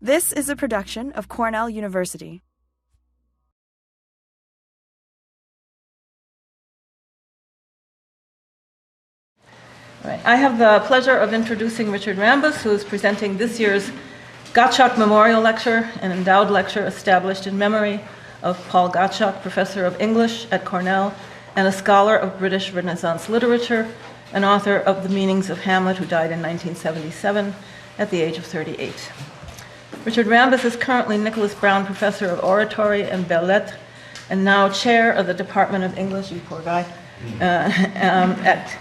This is a production of Cornell University. All right. I have the pleasure of introducing Richard Rambuss, who is presenting this year's Gottschalk Memorial Lecture, an endowed lecture established in memory of Paul Gottschalk, professor of English at Cornell and a scholar of British Renaissance literature, and author of The Meanings of Hamlet, who died in 1977 at the age of 38. Richard Rambuss is currently Nicholas Brown Professor of Oratory and Belles Lettres, and now Chair of the Department of English, you poor guy, at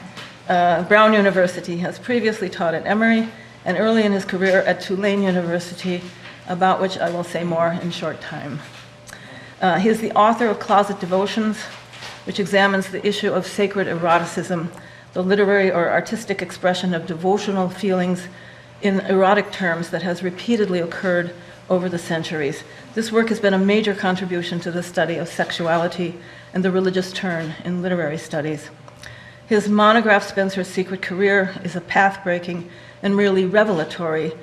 Brown University. He has previously taught at Emory, and early in his career at Tulane University, about which I will say more in short time. He is the author of Closet Devotions, which examines the issue of sacred eroticism, the literary or artistic expression of devotional feelings in erotic terms that has repeatedly occurred over the centuries. This work has been a major contribution to the study of sexuality and the religious turn in literary studies. His monograph, Spenser's Secret Career, is a path-breaking and really revelatory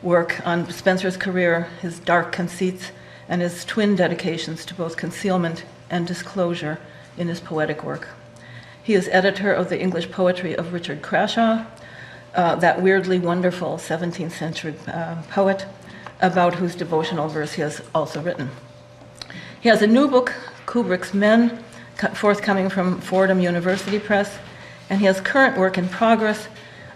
work on Spenser's career, his dark conceits, and his twin dedications to both concealment and disclosure in his poetic work. He is editor of the English poetry of Richard Crashaw, that weirdly wonderful 17th century poet, about whose devotional verse he has also written. He has a new book, Kubrick's Men, forthcoming from Fordham University Press, and he has current work in progress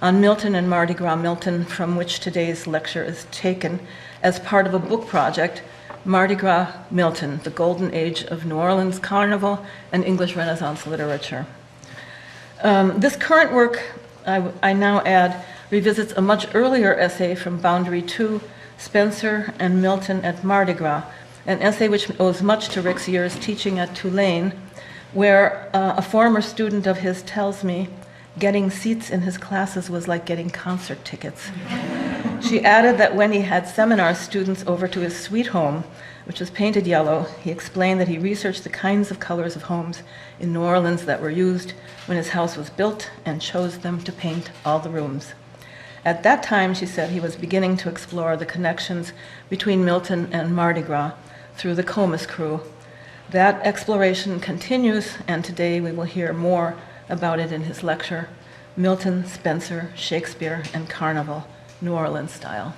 on Milton and Mardi Gras Milton, from which today's lecture is taken as part of a book project, Mardi Gras Milton, the Golden Age of New Orleans Carnival and English Renaissance Literature. This current work, I now add, revisits a much earlier essay from Boundary 2, Spenser and Milton at Mardi Gras, an essay which owes much to Rick's years teaching at Tulane, where a former student of his tells me getting seats in his classes was like getting concert tickets. She added that when he had seminar students over to his sweet home, which was painted yellow, he explained that he researched the kinds of colors of homes in New Orleans that were used when his house was built and chose them to paint all the rooms. At that time, she said, he was beginning to explore the connections between Milton and Mardi Gras through the Comus crew. That exploration continues, and today we will hear more about it in his lecture, Milton, Spenser, Shakespeare, and Carnival, New Orleans Style.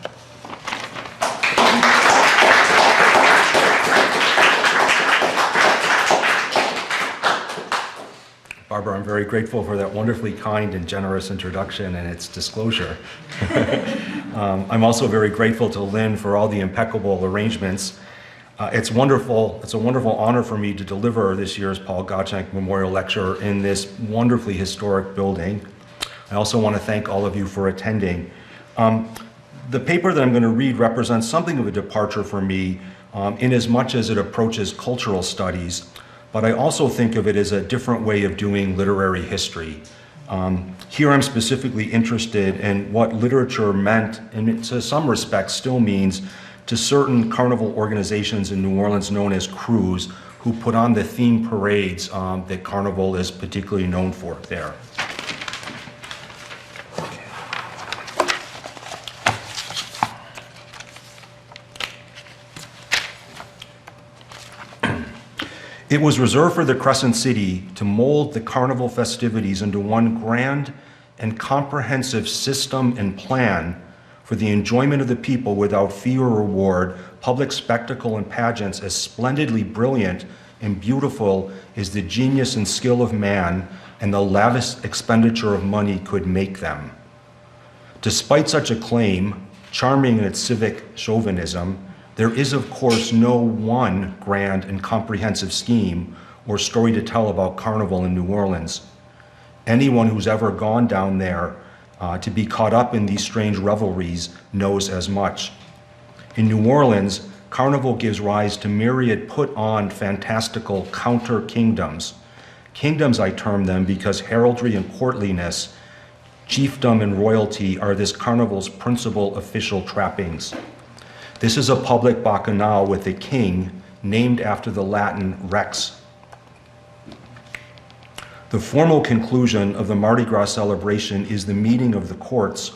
Barbara, I'm very grateful for that wonderfully kind and generous introduction and its disclosure. I'm also very grateful to Lynn for all the impeccable arrangements. It's a wonderful honor for me to deliver this year's Paul Gottschalk Memorial Lecture in this wonderfully historic building. I also want to thank all of you for attending. The paper that I'm going to read represents something of a departure for me in as much as it approaches cultural studies, but I also think of it as a different way of doing literary history. Here I'm specifically interested in what literature meant, and to some respects still means, to certain carnival organizations in New Orleans known as crews, who put on the theme parades that Carnival is particularly known for there. It was reserved for the Crescent City to mold the carnival festivities into one grand and comprehensive system and plan for the enjoyment of the people without fee or reward, public spectacle and pageants as splendidly brilliant and beautiful as the genius and skill of man and the lavish expenditure of money could make them. Despite such a claim, charming in its civic chauvinism, there is, of course, no one grand and comprehensive scheme or story to tell about Carnival in New Orleans. Anyone who's ever gone down there to be caught up in these strange revelries knows as much. In New Orleans, Carnival gives rise to myriad put-on fantastical counter-kingdoms. Kingdoms, I term them, because heraldry and courtliness, chiefdom and royalty are this Carnival's principal official trappings. This is a public bacchanal with a king named after the Latin rex. The formal conclusion of the Mardi Gras celebration is the meeting of the courts,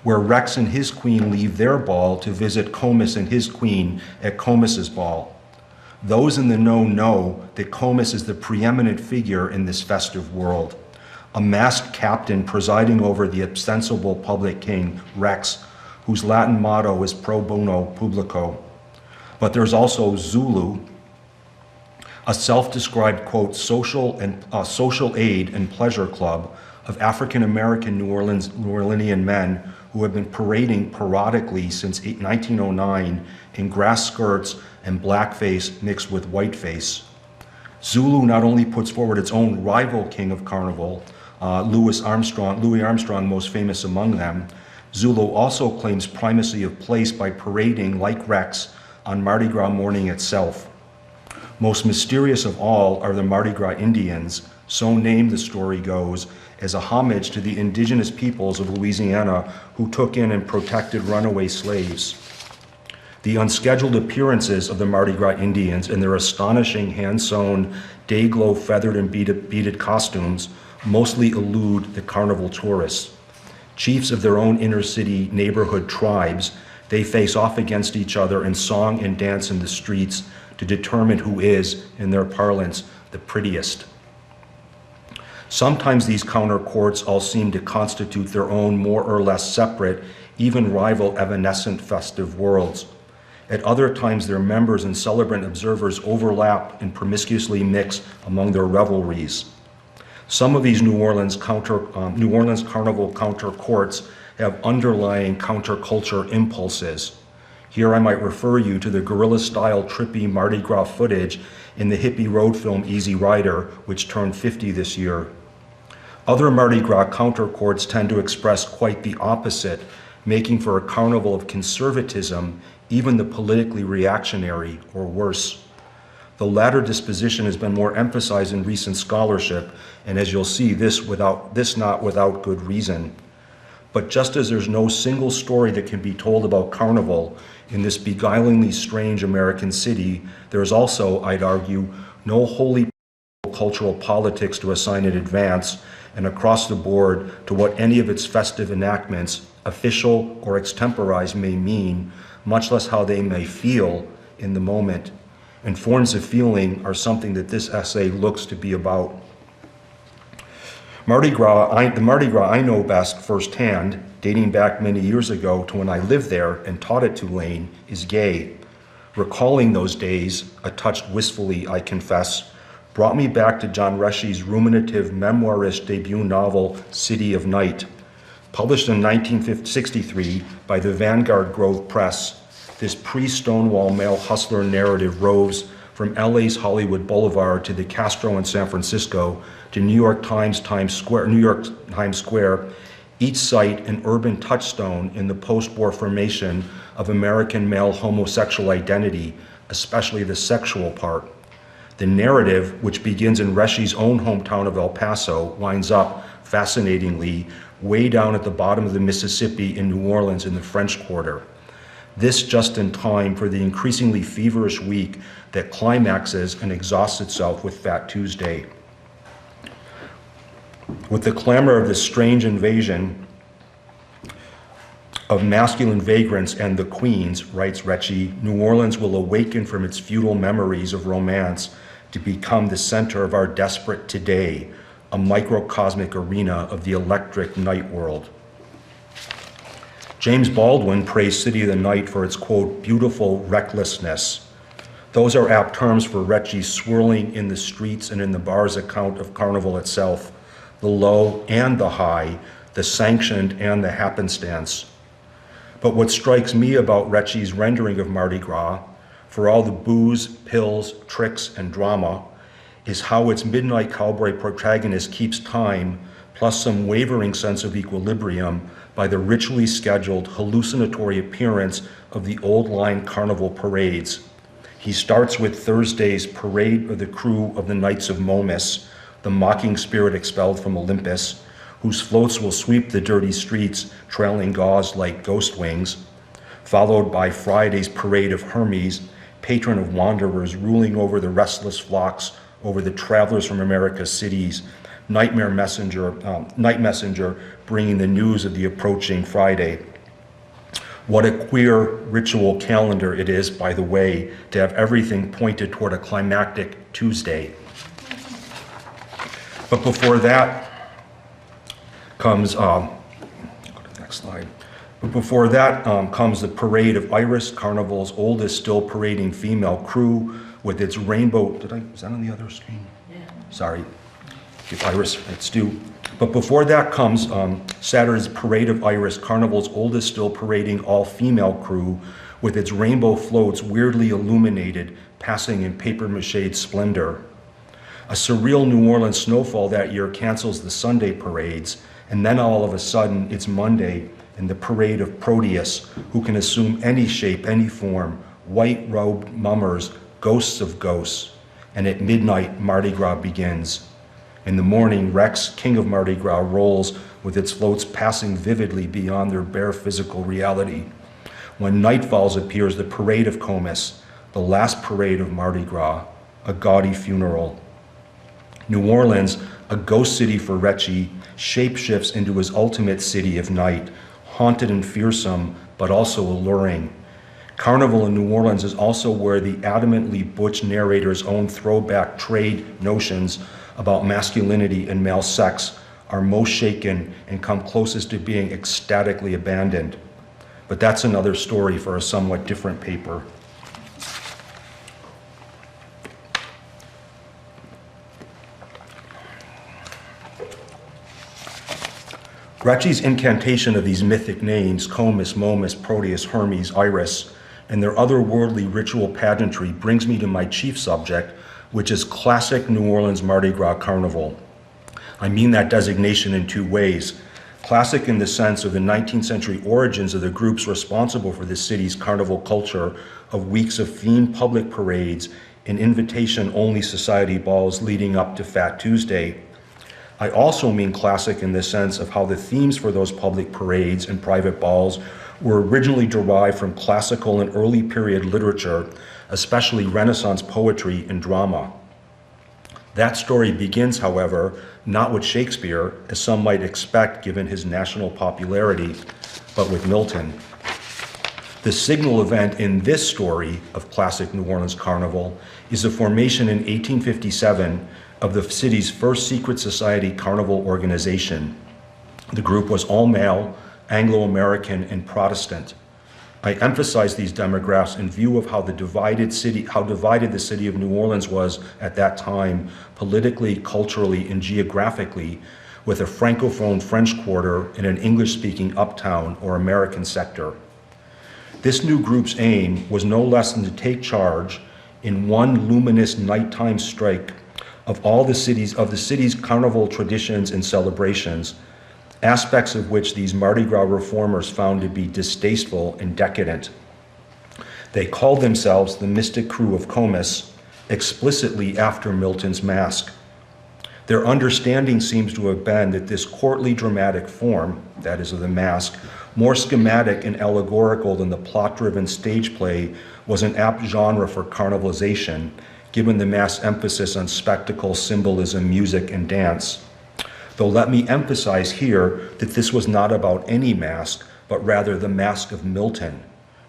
where Rex and his queen leave their ball to visit Comus and his queen at Comus's ball. Those in the know that Comus is the preeminent figure in this festive world, a masked captain presiding over the ostensible public king, Rex, whose Latin motto is pro bono publico. But there's also Zulu, a self-described, quote, social aid and pleasure club of African-American New Orleanian men who have been parading periodically since 1909 in grass skirts and blackface mixed with whiteface. Zulu not only puts forward its own rival king of carnival, Louis Armstrong most famous among them, Zulu also claims primacy of place by parading like Rex on Mardi Gras morning itself. Most mysterious of all are the Mardi Gras Indians, so named, the story goes, as a homage to the indigenous peoples of Louisiana who took in and protected runaway slaves. The unscheduled appearances of the Mardi Gras Indians in their astonishing hand-sewn, day-glow feathered and beaded costumes mostly elude the carnival tourists. Chiefs of their own inner-city neighborhood tribes, they face off against each other in song and dance in the streets to determine who is, in their parlance, the prettiest. Sometimes these counter courts all seem to constitute their own more or less separate, even rival evanescent festive worlds. At other times, their members and celebrant observers overlap and promiscuously mix among their revelries. Some of these New Orleans Carnival counter courts have underlying counterculture impulses. Here I might refer you to the guerrilla-style trippy Mardi Gras footage in the hippie road film Easy Rider, which turned 50 this year. Other Mardi Gras counter courts tend to express quite the opposite, making for a carnival of conservatism, even the politically reactionary, or worse. The latter disposition has been more emphasized in recent scholarship, and as you'll see, this not without good reason. But just as there's no single story that can be told about carnival in this beguilingly strange American city, there's also, I'd argue, no wholly cultural politics to assign in advance and across the board to what any of its festive enactments, official or extemporized, may mean, much less how they may feel in the moment. And forms of feeling are something that this essay looks to be about. The Mardi Gras I know best firsthand, dating back many years ago to when I lived there and taught at Tulane, is gay. Recalling those days, a touch wistfully, I confess, brought me back to John Rushy's ruminative memoirist debut novel, City of Night. Published in 1963 by the Vanguard Grove Press, this pre-Stonewall male hustler narrative roves from LA's Hollywood Boulevard to the Castro in San Francisco to New York Times Square, each site an urban touchstone in the post-war formation of American male homosexual identity, especially the sexual part. The narrative, which begins in Reshi's own hometown of El Paso, winds up, fascinatingly, way down at the bottom of the Mississippi in New Orleans in the French Quarter. This just in time for the increasingly feverish week that climaxes and exhausts itself with Fat Tuesday. With the clamor of this strange invasion of masculine vagrants and the queens, writes Reggie, New Orleans will awaken from its feudal memories of romance to become the center of our desperate today, a microcosmic arena of the electric night world. James Baldwin praised City of the Night for its, quote, beautiful recklessness. Those are apt terms for Reggie's swirling in the streets and in the bars account of Carnival itself, the low and the high, the sanctioned and the happenstance. But what strikes me about Reggie's rendering of Mardi Gras, for all the booze, pills, tricks, and drama, is how its midnight cowboy protagonist keeps time, plus some wavering sense of equilibrium, by the ritually scheduled, hallucinatory appearance of the old line carnival parades. He starts with Thursday's Parade of the Crew of the Knights of Momus, the mocking spirit expelled from Olympus, whose floats will sweep the dirty streets, trailing gauze like ghost wings, followed by Friday's Parade of Hermes, patron of wanderers ruling over the restless flocks, over the travelers from America's cities, night messenger bringing the news of the approaching Friday. What a queer ritual calendar it is, by the way, to have everything pointed toward a climactic Tuesday. But before that comes, go to the next slide. But before that comes the parade of Iris Carnival's oldest still parading female crew with its rainbow, is that on the other screen? Yeah. Sorry, give Iris its due. But before that comes Saturday's parade of Iris Carnival's oldest still parading all-female crew with its rainbow floats weirdly illuminated, passing in papier-mâché splendor. A surreal New Orleans snowfall that year cancels the Sunday parades, and then all of a sudden it's Monday and the parade of Proteus, who can assume any shape, any form, white-robed mummers, ghosts of ghosts. And at midnight, Mardi Gras begins. In the morning, Rex, king of Mardi Gras, rolls with its floats passing vividly beyond their bare physical reality. When night falls, appears the parade of Comus, the last parade of Mardi Gras, a gaudy funeral. New Orleans, a ghost city for Reggie, shapeshifts into his ultimate city of night, haunted and fearsome, but also alluring. Carnival in New Orleans is also where the adamantly butch narrator's own throwback trade notions about masculinity and male sex are most shaken and come closest to being ecstatically abandoned. But that's another story for a somewhat different paper. Reggie's incantation of these mythic names, Comus, Momus, Proteus, Hermes, Iris, and their otherworldly ritual pageantry brings me to my chief subject, which is classic New Orleans Mardi Gras Carnival. I mean that designation in two ways. Classic in the sense of the 19th century origins of the groups responsible for the city's carnival culture of weeks of themed public parades and invitation-only society balls leading up to Fat Tuesday. I also mean classic in the sense of how the themes for those public parades and private balls were originally derived from classical and early period literature, especially Renaissance poetry and drama. That story begins, however, not with Shakespeare, as some might expect given his national popularity, but with Milton. The signal event in this story of classic New Orleans Carnival is the formation in 1857 of the city's first secret society carnival organization. The group was all male, Anglo-American, and Protestant. I emphasize these demographics in view of how divided the city of New Orleans was at that time, politically, culturally, and geographically, with a Francophone French quarter and an English-speaking uptown or American sector. This new group's aim was no less than to take charge in one luminous nighttime strike of the city's carnival traditions and celebrations, aspects of which these Mardi Gras reformers found to be distasteful and decadent. They called themselves the Mystick Krewe of Comus, explicitly after Milton's masque. Their understanding seems to have been that this courtly dramatic form, that is of the masque, more schematic and allegorical than the plot-driven stage play, was an apt genre for carnivalization, given the mass emphasis on spectacle, symbolism, music, and dance. Though let me emphasize here that this was not about any masque, but rather the masque of Milton.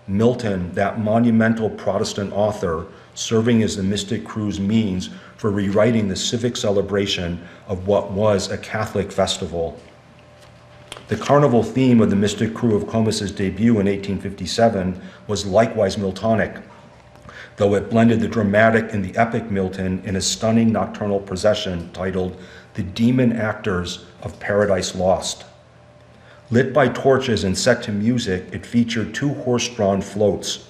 Milton, that monumental Protestant author, serving as the Mystick Krewe's means for rewriting the civic celebration of what was a Catholic festival. The carnival theme of the Mystick Krewe of Comus's debut in 1857 was likewise Miltonic, though it blended the dramatic and the epic Milton in a stunning nocturnal procession titled The Demon Actors of Paradise Lost. Lit by torches and set to music, it featured two horse-drawn floats.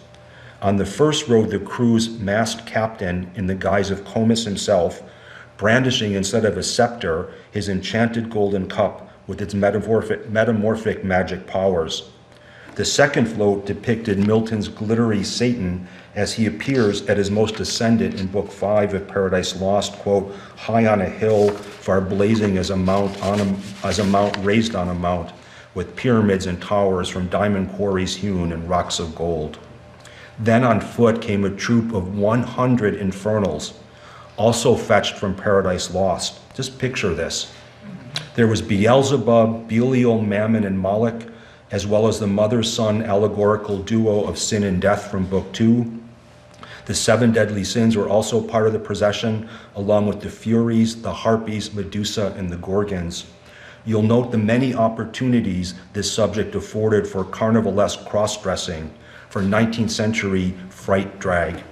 On the first rode the crew's masked captain in the guise of Comus himself, brandishing instead of a scepter his enchanted golden cup with its metamorphic magic powers. The second float depicted Milton's glittery Satan as he appears at his most ascendant in Book 5 of Paradise Lost, quote, high on a hill, far blazing as a mount raised on a mount, with pyramids and towers from diamond quarries hewn and rocks of gold. Then on foot came a troop of 100 infernals, also fetched from Paradise Lost. Just picture this. There was Beelzebub, Belial, Mammon, and Moloch, as well as the mother-son allegorical duo of sin and death from Book 2. The 7 deadly sins were also part of the procession, along with the Furies, the Harpies, Medusa, and the Gorgons. You'll note the many opportunities this subject afforded for carnivalesque cross-dressing, for 19th century fright drag.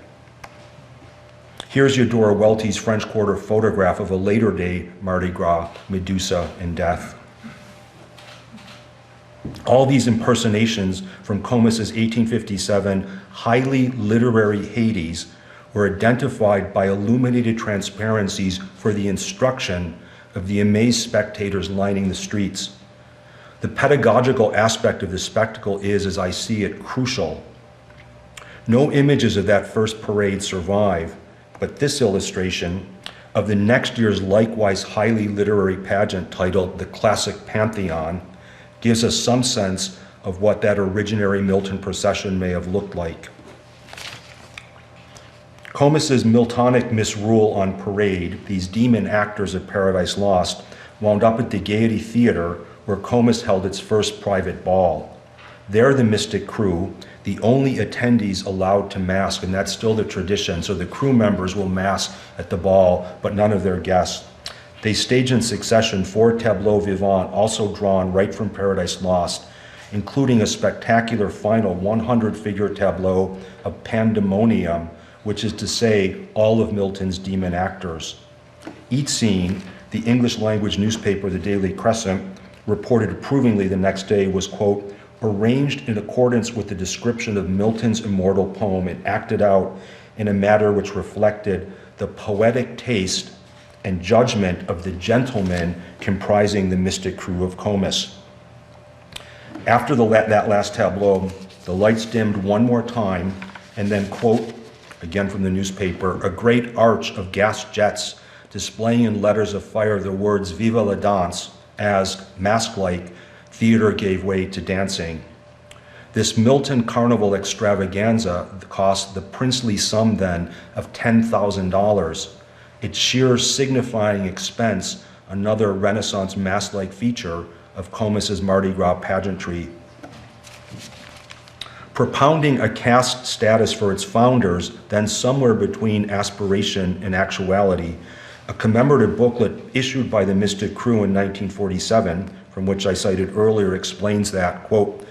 Here's Eudora Welty's French Quarter photograph of a later day Mardi Gras, Medusa, and Death. All these impersonations from Comus's 1857 highly literary Hades were identified by illuminated transparencies for the instruction of the amazed spectators lining the streets. The pedagogical aspect of the spectacle is, as I see it, crucial. No images of that first parade survive, but this illustration of the next year's likewise highly literary pageant titled The Classic Pantheon gives us some sense of what that originary Milton procession may have looked like. Comus's Miltonic misrule on parade, these demon actors of Paradise Lost, wound up at the Gaiety Theater, where Comus held its first private ball. There, the Mystic Krewe, the only attendees allowed to mask, and that's still the tradition, so the crew members will mask at the ball, but none of their guests. They stage in succession 4 tableaux vivants, also drawn right from Paradise Lost, including a spectacular final 100-figure tableau of Pandemonium, which is to say, all of Milton's demon actors. Each scene, the English language newspaper, the Daily Crescent, reported approvingly the next day was, quote, arranged in accordance with the description of Milton's immortal poem and acted out in a manner which reflected the poetic taste and judgment of the gentlemen comprising the Mystic Krewe of Comus. After that last tableau, the lights dimmed one more time, and then, quote, again from the newspaper, a great arch of gas jets displaying in letters of fire the words Vive la danse, as, mask-like, theater gave way to dancing. This Milton Carnival extravaganza cost the princely sum then of $10,000. Its sheer signifying expense, another Renaissance mask-like feature of Comus's Mardi Gras pageantry. Propounding a caste status for its founders, then somewhere between aspiration and actuality, a commemorative booklet issued by the Mystic Krewe in 1947, from which I cited earlier, explains that, quote,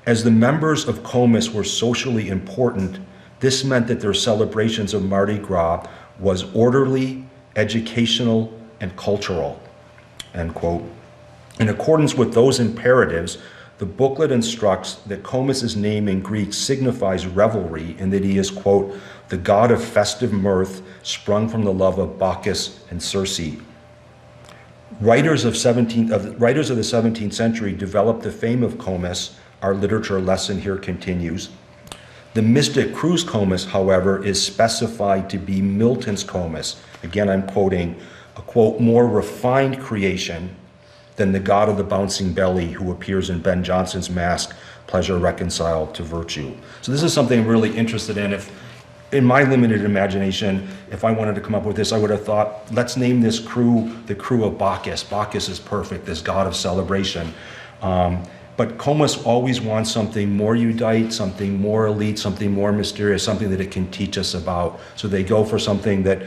as the members of Comus were socially important, this meant that their celebrations of Mardi Gras was orderly, educational, and cultural, end quote. In accordance with those imperatives, the booklet instructs that Comus's name in Greek signifies revelry and that he is, quote, the god of festive mirth sprung from the love of Bacchus and Circe. Writers of the 17th century developed the fame of Comus. Our literature lesson here continues. The Mystic Krewe's Comus, however, is specified to be Milton's Comus. Again, I'm quoting, a quote, more refined creation than the god of the bouncing belly who appears in Ben Jonson's masque, Pleasure Reconciled to Virtue. So this is something I'm really interested in. If, in my limited imagination, if I wanted to come up with this, I would have thought, let's name this crew the Krewe of Bacchus. Bacchus is perfect, this god of celebration. But Comus always wants something more erudite, something more elite, something more mysterious, something that it can teach us about. So they go for something that,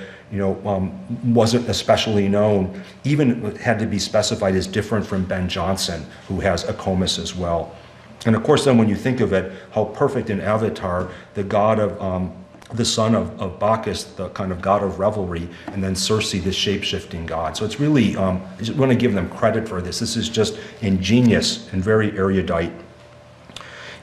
wasn't especially known, even had to be specified as different from Ben Jonson, who has a Comus as well. And of course, then when you think of it, how perfect in Avatar, the god of, the son of Bacchus, the kind of god of revelry, and then Circe, the shape-shifting god. So it's really, I just want to give them credit for this. This is just ingenious and very erudite.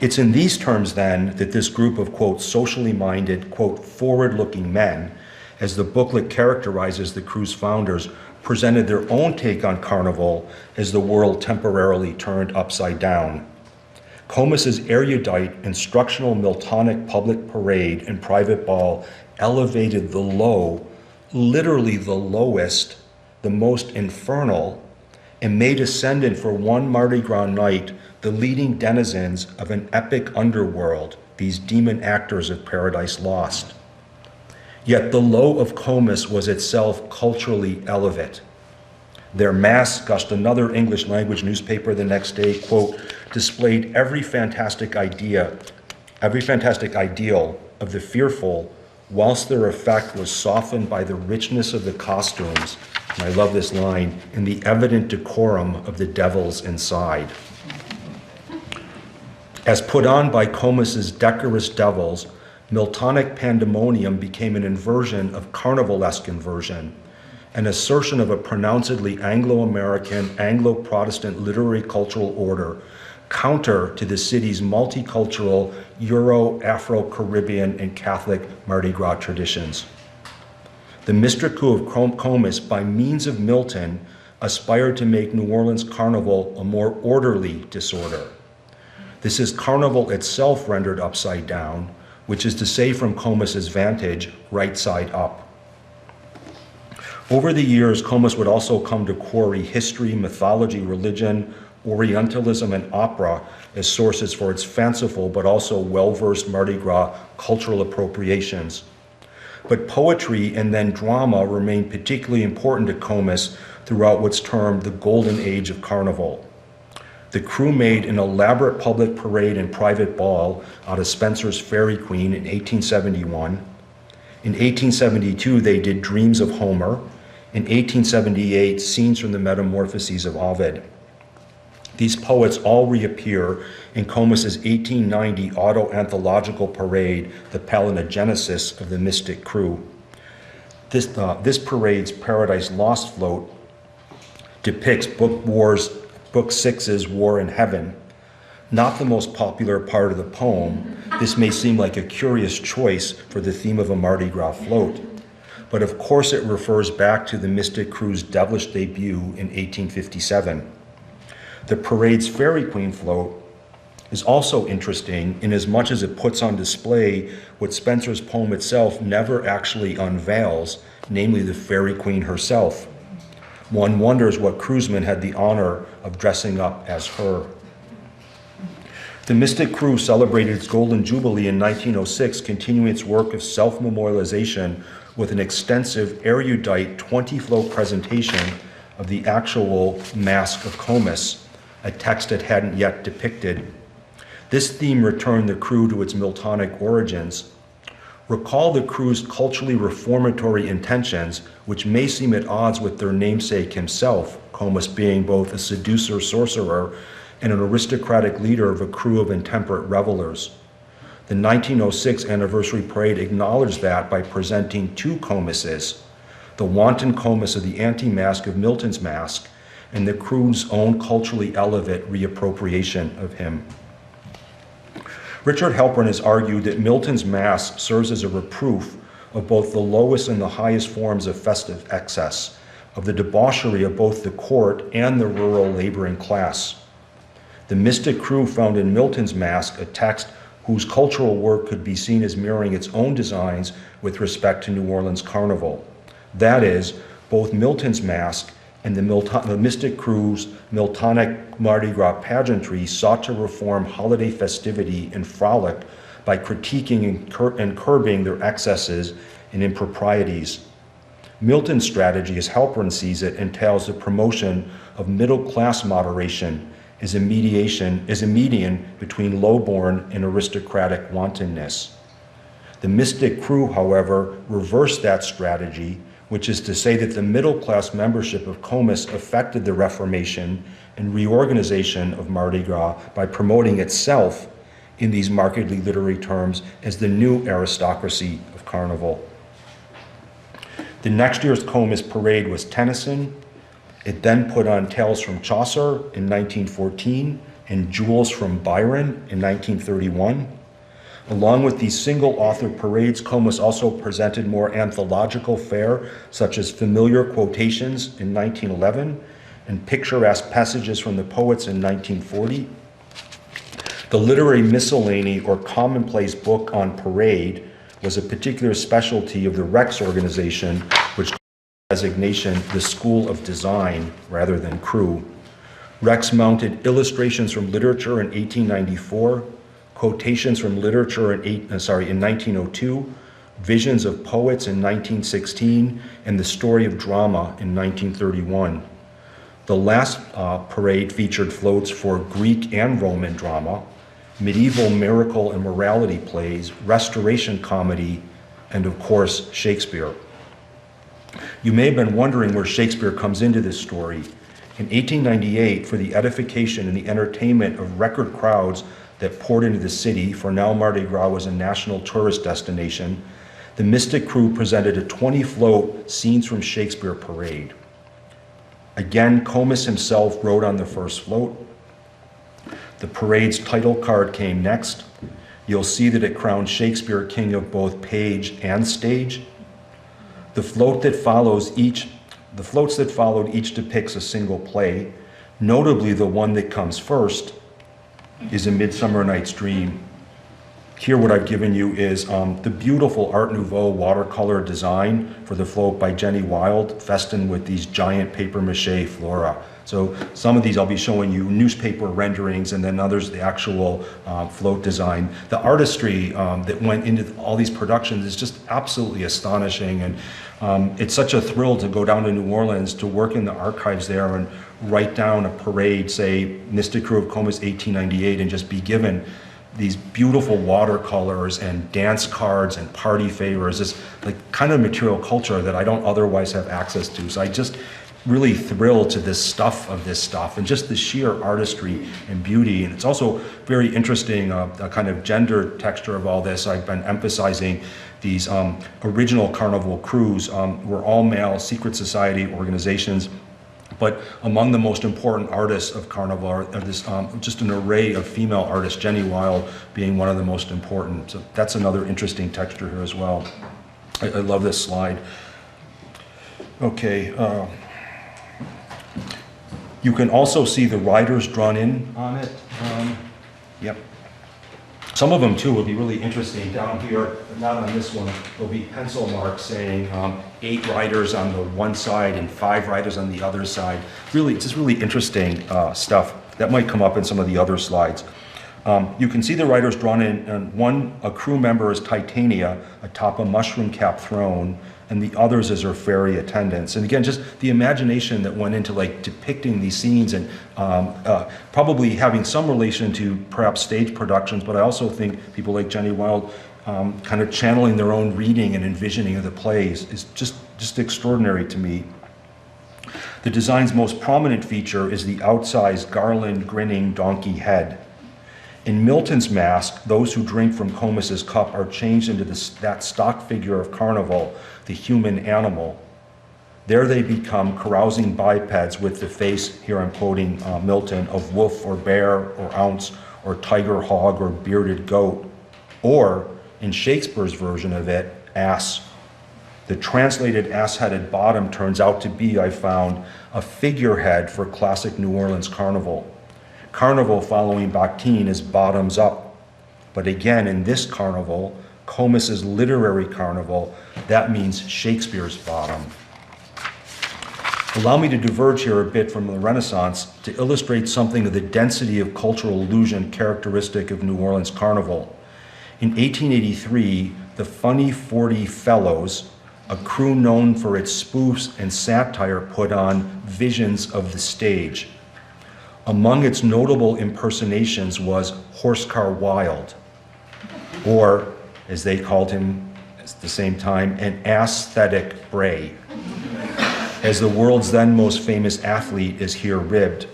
It's in these terms then that this group of, quote, socially minded, quote, forward-looking men, as the booklet characterizes the Krewe's founders, presented their own take on Carnival as the world temporarily turned upside down. Comus's erudite, instructional Miltonic public parade and private ball elevated the low, literally the lowest, the most infernal, and made ascendant for one Mardi Gras night the leading denizens of an epic underworld, these demon actors of Paradise Lost. Yet the low of Comus was itself culturally elevate. Their masque, gushed another English language newspaper the next day, quote, displayed every fantastic ideal of the fearful, whilst their effect was softened by the richness of the costumes, and I love this line, and the evident decorum of the devils inside. As put on by Comus's decorous devils, Miltonic pandemonium became an inversion of carnivalesque inversion, an assertion of a pronouncedly Anglo-American, Anglo-Protestant literary cultural order, counter to the city's multicultural Euro, Afro-Caribbean, and Catholic Mardi Gras traditions. The Mystick Krewe of Comus, by means of Milton, aspired to make New Orleans Carnival a more orderly disorder. This is Carnival itself rendered upside down, which is to say from Comus's vantage, right side up. Over the years, Comus would also come to quarry history, mythology, religion, Orientalism, and opera as sources for its fanciful but also well-versed Mardi Gras cultural appropriations. But poetry and then drama remained particularly important to Comus throughout what's termed the Golden Age of Carnival. The crew made an elaborate public parade and private ball out of Spenser's Fairy Queen in 1871. In 1872, they did Dreams of Homer. In 1878, Scenes from the Metamorphoses of Ovid. These poets all reappear in Comus's 1890 auto-anthological parade, The Palinogenesis of the Mystick Krewe. This parade's Paradise Lost float depicts Book 6's War in Heaven. Not the most popular part of the poem, this may seem like a curious choice for the theme of a Mardi Gras float, but of course it refers back to the Mystick Krewe's devilish debut in 1857. The parade's Fairy Queen float is also interesting in as much as it puts on display what Spenser's poem itself never actually unveils, namely the Fairy Queen herself. One wonders what cruiseman had the honor of dressing up as her. The Mystick Krewe celebrated its Golden Jubilee in 1906, continuing its work of self-memorialization with an extensive, erudite 20-flow presentation of the actual Masque of Comus, a text it hadn't yet depicted. This theme returned the crew to its Miltonic origins. Recall the crew's culturally reformatory intentions, which may seem at odds with their namesake himself, Comus being both a seducer, sorcerer, and an aristocratic leader of a crew of intemperate revelers. The 1906 anniversary parade acknowledged that by presenting two Comuses, the wanton Comus of the anti-masque of Milton's masque, and the crew's own culturally elevate reappropriation of him. Richard Halpern has argued that Milton's masque serves as a reproof of both the lowest and the highest forms of festive excess, of the debauchery of both the court and the rural laboring class. The Mystick Krewe found in Milton's masque a text whose cultural work could be seen as mirroring its own designs with respect to New Orleans Carnival. That is, both Milton's masque and the Mystick Krewe's Miltonic Mardi Gras pageantry sought to reform holiday festivity and frolic by critiquing and curbing their excesses and improprieties. Milton's strategy, as Halpern sees it, entails the promotion of middle-class moderation as a median between lowborn and aristocratic wantonness. The Mystick Krewe, however, reversed that strategy, which is to say that the middle-class membership of Comus affected the reformation and reorganization of Mardi Gras by promoting itself, in these markedly literary terms, as the new aristocracy of Carnival. The next year's Comus parade was Tennyson. It then put on Tales from Chaucer in 1914 and Jewels from Byron in 1931. Along with these single-author parades, Comus also presented more anthological fare, such as familiar quotations in 1911 and picturesque passages from the poets in 1940. The literary miscellany or commonplace book on parade was a particular specialty of the Rex organization, which called the designation the School of Design rather than Krewe. Rex mounted illustrations from literature in 1894, quotations from literature in 1902, visions of poets in 1916, and the story of drama in 1931. The last parade featured floats for Greek and Roman drama, medieval miracle and morality plays, restoration comedy, and of course, Shakespeare. You may have been wondering where Shakespeare comes into this story. In 1898, for the edification and the entertainment of record crowds that poured into the city, for now Mardi Gras was a national tourist destination, the Mystic Krewe presented a 20-float Scenes from Shakespeare parade. Again, Comus himself rode on the first float. The parade's title card came next. You'll see that it crowned Shakespeare king of both page and stage. The floats that followed each depicts a single play. Notably, the one that comes first is A Midsummer Night's Dream. Here what I've given you is the beautiful Art Nouveau watercolor design for the float by Jenny Wild, festooned with these giant papier-mâché flora. So some of these I'll be showing you newspaper renderings, and then others the actual float design. The artistry that went into all these productions is just absolutely astonishing, and it's such a thrill to go down to New Orleans, to work in the archives there and write down a parade, say Mystick Krewe of Comus 1898, and just be given these beautiful watercolors and dance cards and party favors, this like kind of material culture that I don't otherwise have access to. So I just really thrilled to this stuff and just the sheer artistry and beauty. And it's also very interesting, a kind of gender texture of all this. I've been emphasizing these original carnival crews were all male secret society organizations. But among the most important artists of Carnival are this, just an array of female artists, Jenny Wild being one of the most important. So that's another interesting texture here as well. I love this slide. Okay. You can also see the riders drawn in on it. Yep. Some of them too will be really interesting. Down here, but not on this one, there'll be pencil marks saying 8 riders on the one side and 5 riders on the other side. Really, just really interesting stuff. That might come up in some of the other slides. You can see the riders drawn in, and a crew member is Titania atop a mushroom cap throne, and the others as her fairy attendants. And again, just the imagination that went into like depicting these scenes, and probably having some relation to perhaps stage productions, but I also think people like Jenny Wild kind of channeling their own reading and envisioning of the plays is just extraordinary to me. The design's most prominent feature is the outsized garland grinning donkey head. In Milton's masque, those who drink from Comus's cup are changed into that stock figure of Carnival, the human animal. There they become carousing bipeds with the face, here I'm quoting Milton, of wolf or bear or ounce or tiger, hog, or bearded goat. Or, in Shakespeare's version of it, ass. The translated ass-headed bottom turns out to be, I found, a figurehead for classic New Orleans Carnival. Carnival following bacchanal is bottoms up. But again, in this carnival, Comus's literary carnival, that means Shakespeare's bottom. Allow me to diverge here a bit from the Renaissance to illustrate something of the density of cultural illusion characteristic of New Orleans Carnival. In 1883, the Funny 40 Fellows, a crew known for its spoofs and satire, put on Visions of the Stage. Among its notable impersonations was Horsecar Wild, or, as they called him at the same time, an aesthetic Bray, as the world's then most famous athlete is here ribbed.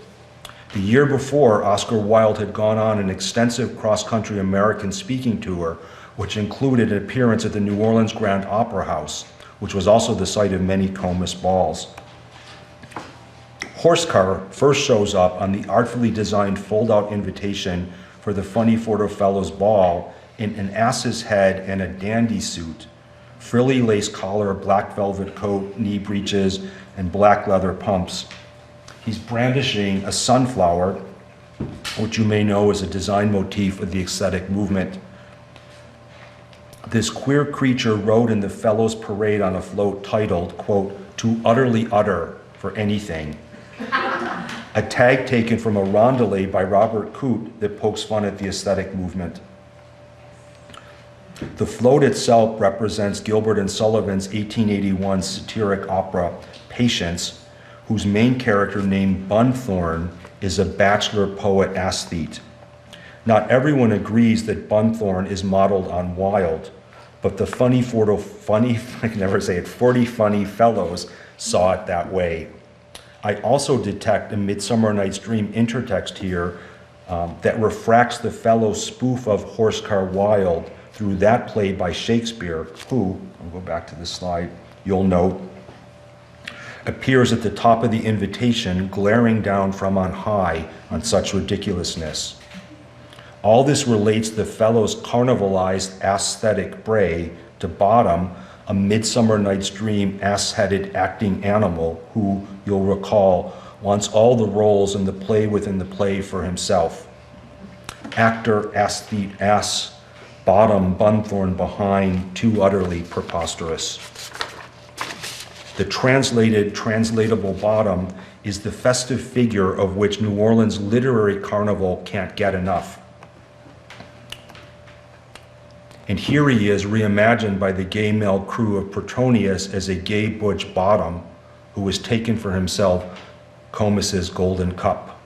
The year before, Oscar Wilde had gone on an extensive cross-country American speaking tour, which included an appearance at the New Orleans Grand Opera House, which was also the site of many Comus balls. Horsecar first shows up on the artfully designed fold-out invitation for the Funny 40 Fellows Ball in an ass's head and a dandy suit, frilly lace collar, black velvet coat, knee breeches, and black leather pumps. He's brandishing a sunflower, which you may know is a design motif of the aesthetic movement. This queer creature rode in the Fellows Parade on a float titled, quote, "To utterly utter for anything," a tag taken from a rondelay by Robert Coote that pokes fun at the aesthetic movement. The float itself represents Gilbert and Sullivan's 1881 satiric opera, Patience, whose main character named Bunthorne is a bachelor poet aesthete. Not everyone agrees that Bunthorne is modeled on Wilde, but the 40 funny fellows saw it that way. I also detect a Midsummer Night's Dream intertext here that refracts the fellow spoof of Horsecar Wilde through that play by Shakespeare, who, I'll go back to this slide, you'll note, appears at the top of the invitation, glaring down from on high on such ridiculousness. All this relates the fellow's carnivalized aesthetic bray to Bottom, a Midsummer Night's Dream ass-headed acting animal who, you'll recall, wants all the roles in the play within the play for himself. Actor, aesthete, ass, Bottom, Bunthorne behind, too utterly preposterous. The translatable Bottom is the festive figure of which New Orleans literary carnival can't get enough. And here he is reimagined by the gay male crew of Petronius as a gay butch Bottom who was taken for himself Comus's golden cup.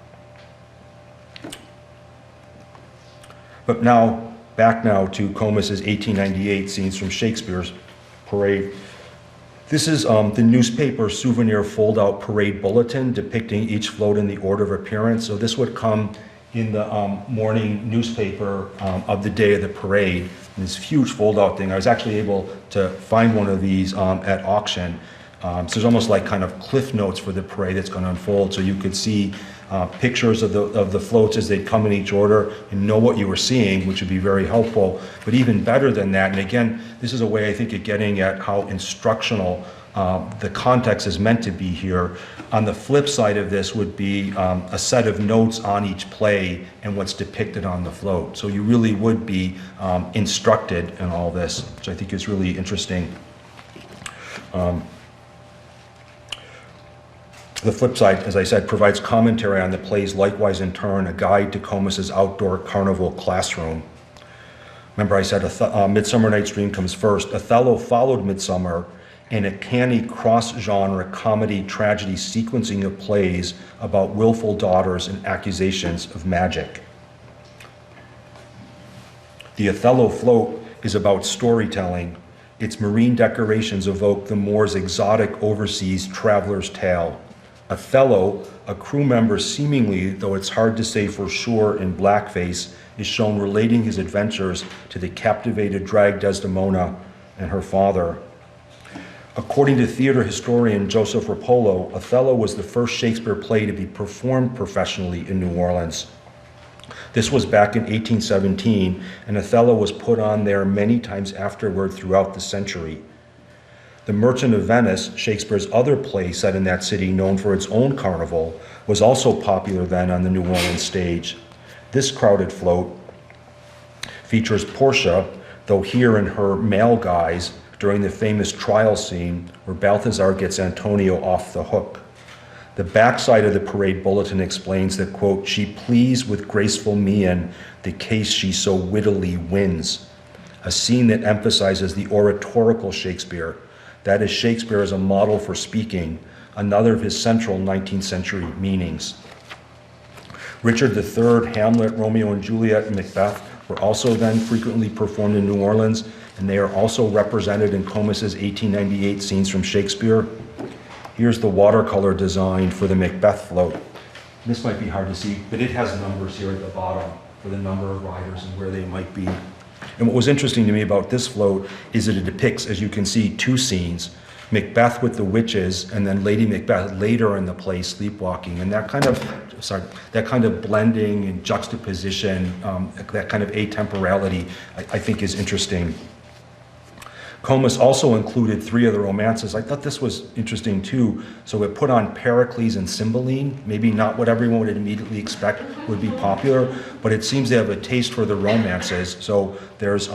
But now, back now to Comus's 1898 scenes from Shakespeare's parade. This is the newspaper souvenir fold-out parade bulletin depicting each float in the order of appearance. So this would come in the morning newspaper of the day of the parade. And this huge fold-out thing. I was actually able to find one of these at auction. So there's almost like kind of cliff notes for the parade that's going to unfold. So you could see pictures of the floats as they'd come in each order and know what you were seeing, which would be very helpful. But even better than that, and again, this is a way I think of getting at how instructional the context is meant to be here. On the flip side of this would be a set of notes on each play and what's depicted on the float. So you really would be instructed in all this, which I think is really interesting. The flip side, as I said, provides commentary on the plays, likewise in turn a guide to Comus's outdoor carnival classroom. Remember I said Midsummer Night's Dream comes first. Othello followed Midsummer in a canny cross-genre comedy tragedy sequencing of plays about willful daughters and accusations of magic. The Othello float is about storytelling. Its marine decorations evoke the Moor's exotic overseas traveler's tale. Othello, a crew member seemingly, though it's hard to say for sure, in blackface, is shown relating his adventures to the captivated drag Desdemona and her father. According to theater historian Joseph Rapolo, Othello was the first Shakespeare play to be performed professionally in New Orleans. This was back in 1817, and Othello was put on there many times afterward throughout the century. The Merchant of Venice, Shakespeare's other play set in that city known for its own carnival, was also popular then on the New Orleans stage. This crowded float features Portia, though here in her male guise, during the famous trial scene where Balthazar gets Antonio off the hook. The backside of the parade bulletin explains that, quote, she pleads with graceful mien the case she so wittily wins, a scene that emphasizes the oratorical Shakespeare, that is Shakespeare as a model for speaking, another of his central 19th century meanings. Richard III, Hamlet, Romeo and Juliet, and Macbeth were also then frequently performed in New Orleans, and they are also represented in Comus's 1898 scenes from Shakespeare. Here's the watercolor design for the Macbeth float. This might be hard to see, but it has numbers here at the bottom for the number of riders and where they might be. And what was interesting to me about this float is that it depicts, as you can see, two scenes, Macbeth with the witches and then Lady Macbeth later in the play sleepwalking. And that kind of blending and juxtaposition, that kind of atemporality, I think is interesting. Comus also included three of the romances. I thought this was interesting too. So it put on Pericles and Cymbeline, maybe not what everyone would immediately expect would be popular, but it seems they have a taste for the romances. So there's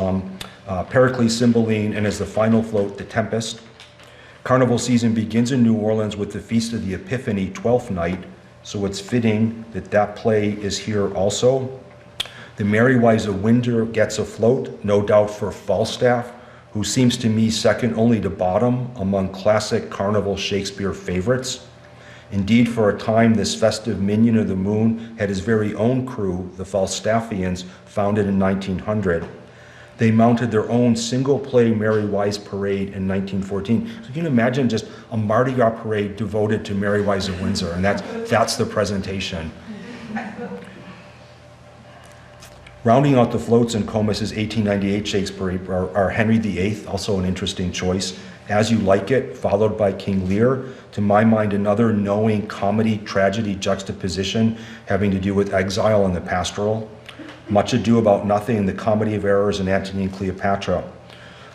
Pericles, Cymbeline, and as the final float, The Tempest. Carnival season begins in New Orleans with the Feast of the Epiphany, 12th night, so it's fitting that that play is here also. The Merry Wives of Windsor gets a float, no doubt for Falstaff, who seems to me second only to Bottom among classic carnival Shakespeare favorites. Indeed, for a time, this festive minion of the moon had his very own crew, the Falstaffians, founded in 1900. They mounted their own single-play Mary Wise parade in 1914. So you can imagine just a Mardi Gras parade devoted to Mary Wise of Windsor, and that's the presentation. Rounding out the floats in Comus's 1898 Shakespeare are Henry VIII, also an interesting choice, As You Like It, followed by King Lear. To my mind, another knowing comedy-tragedy juxtaposition having to do with exile and the pastoral. Much Ado About Nothing, The Comedy of Errors, and Antony and Cleopatra.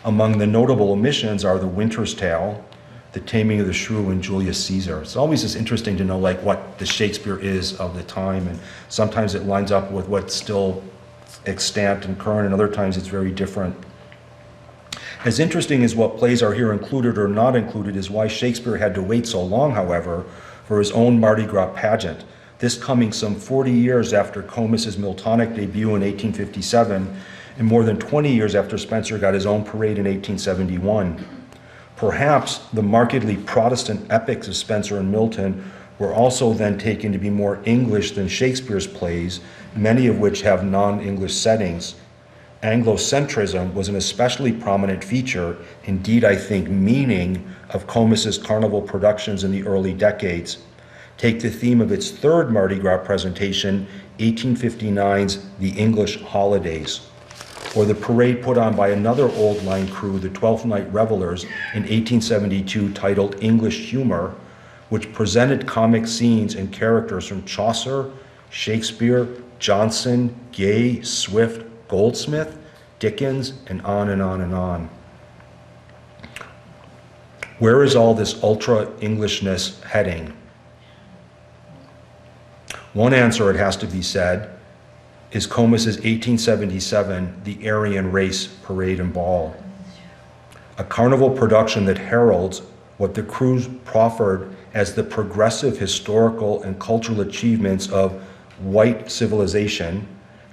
Among the notable omissions are The Winter's Tale, The Taming of the Shrew, and Julius Caesar. It's always just interesting to know like what the Shakespeare is of the time, and sometimes it lines up with what's still extant and current, and other times it's very different. As interesting as what plays are here included or not included is why Shakespeare had to wait so long, however, for his own Mardi Gras pageant. This coming some 40 years after Comus's Miltonic debut in 1857, and more than 20 years after Spenser got his own parade in 1871. Perhaps the markedly Protestant epics of Spenser and Milton were also then taken to be more English than Shakespeare's plays, many of which have non-English settings. Anglocentrism was an especially prominent feature, indeed I think meaning, of Comus's carnival productions in the early decades. Take the theme of its third Mardi Gras presentation, 1859's The English Holidays, or the parade put on by another old line crew, the Twelfth Night Revelers, in 1872, titled English Humor, which presented comic scenes and characters from Chaucer, Shakespeare, Johnson, Gay, Swift, Goldsmith, Dickens, and on and on and on. Where is all this ultra-Englishness heading? One answer, it has to be said, is Comus's 1877 The Aryan Race Parade and Ball, a carnival production that heralds what the crews proffered as the progressive historical and cultural achievements of white civilization,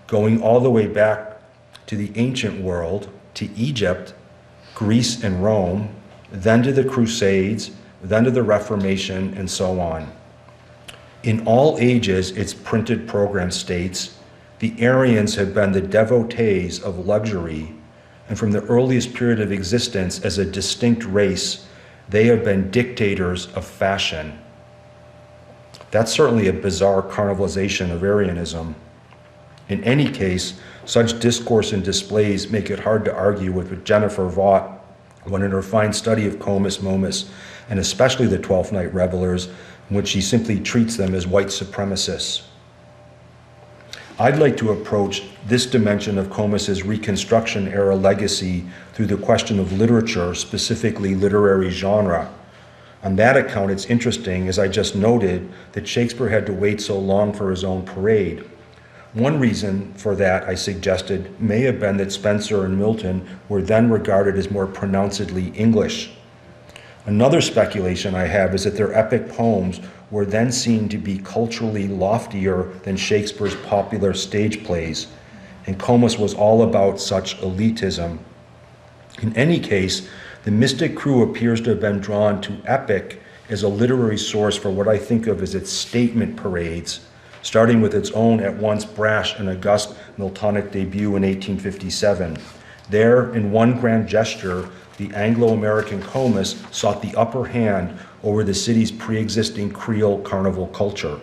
going all the way back to the ancient world, to Egypt, Greece, and Rome, then to the Crusades, then to the Reformation, and so on. In all ages, its printed program states, the Aryans have been the devotees of luxury, and from the earliest period of existence as a distinct race, they have been dictators of fashion. That's certainly a bizarre carnivalization of Aryanism. In any case, such discourse and displays make it hard to argue with Jennifer Vaught when in her fine study of Comus Momus, and especially the Twelfth Night Revelers, in which she simply treats them as white supremacists. I'd like to approach this dimension of Comus's Reconstruction era legacy through the question of literature, specifically literary genre. On that account, it's interesting, as I just noted, that Shakespeare had to wait so long for his own parade. One reason for that, I suggested, may have been that Spenser and Milton were then regarded as more pronouncedly English. Another speculation I have is that their epic poems were then seen to be culturally loftier than Shakespeare's popular stage plays, and Comus was all about such elitism. In any case, the Mystick Krewe appears to have been drawn to epic as a literary source for what I think of as its statement parades, starting with its own at once brash and august Miltonic debut in 1857. There, in one grand gesture, the Anglo-American Comus sought the upper hand over the city's pre-existing Creole carnival culture.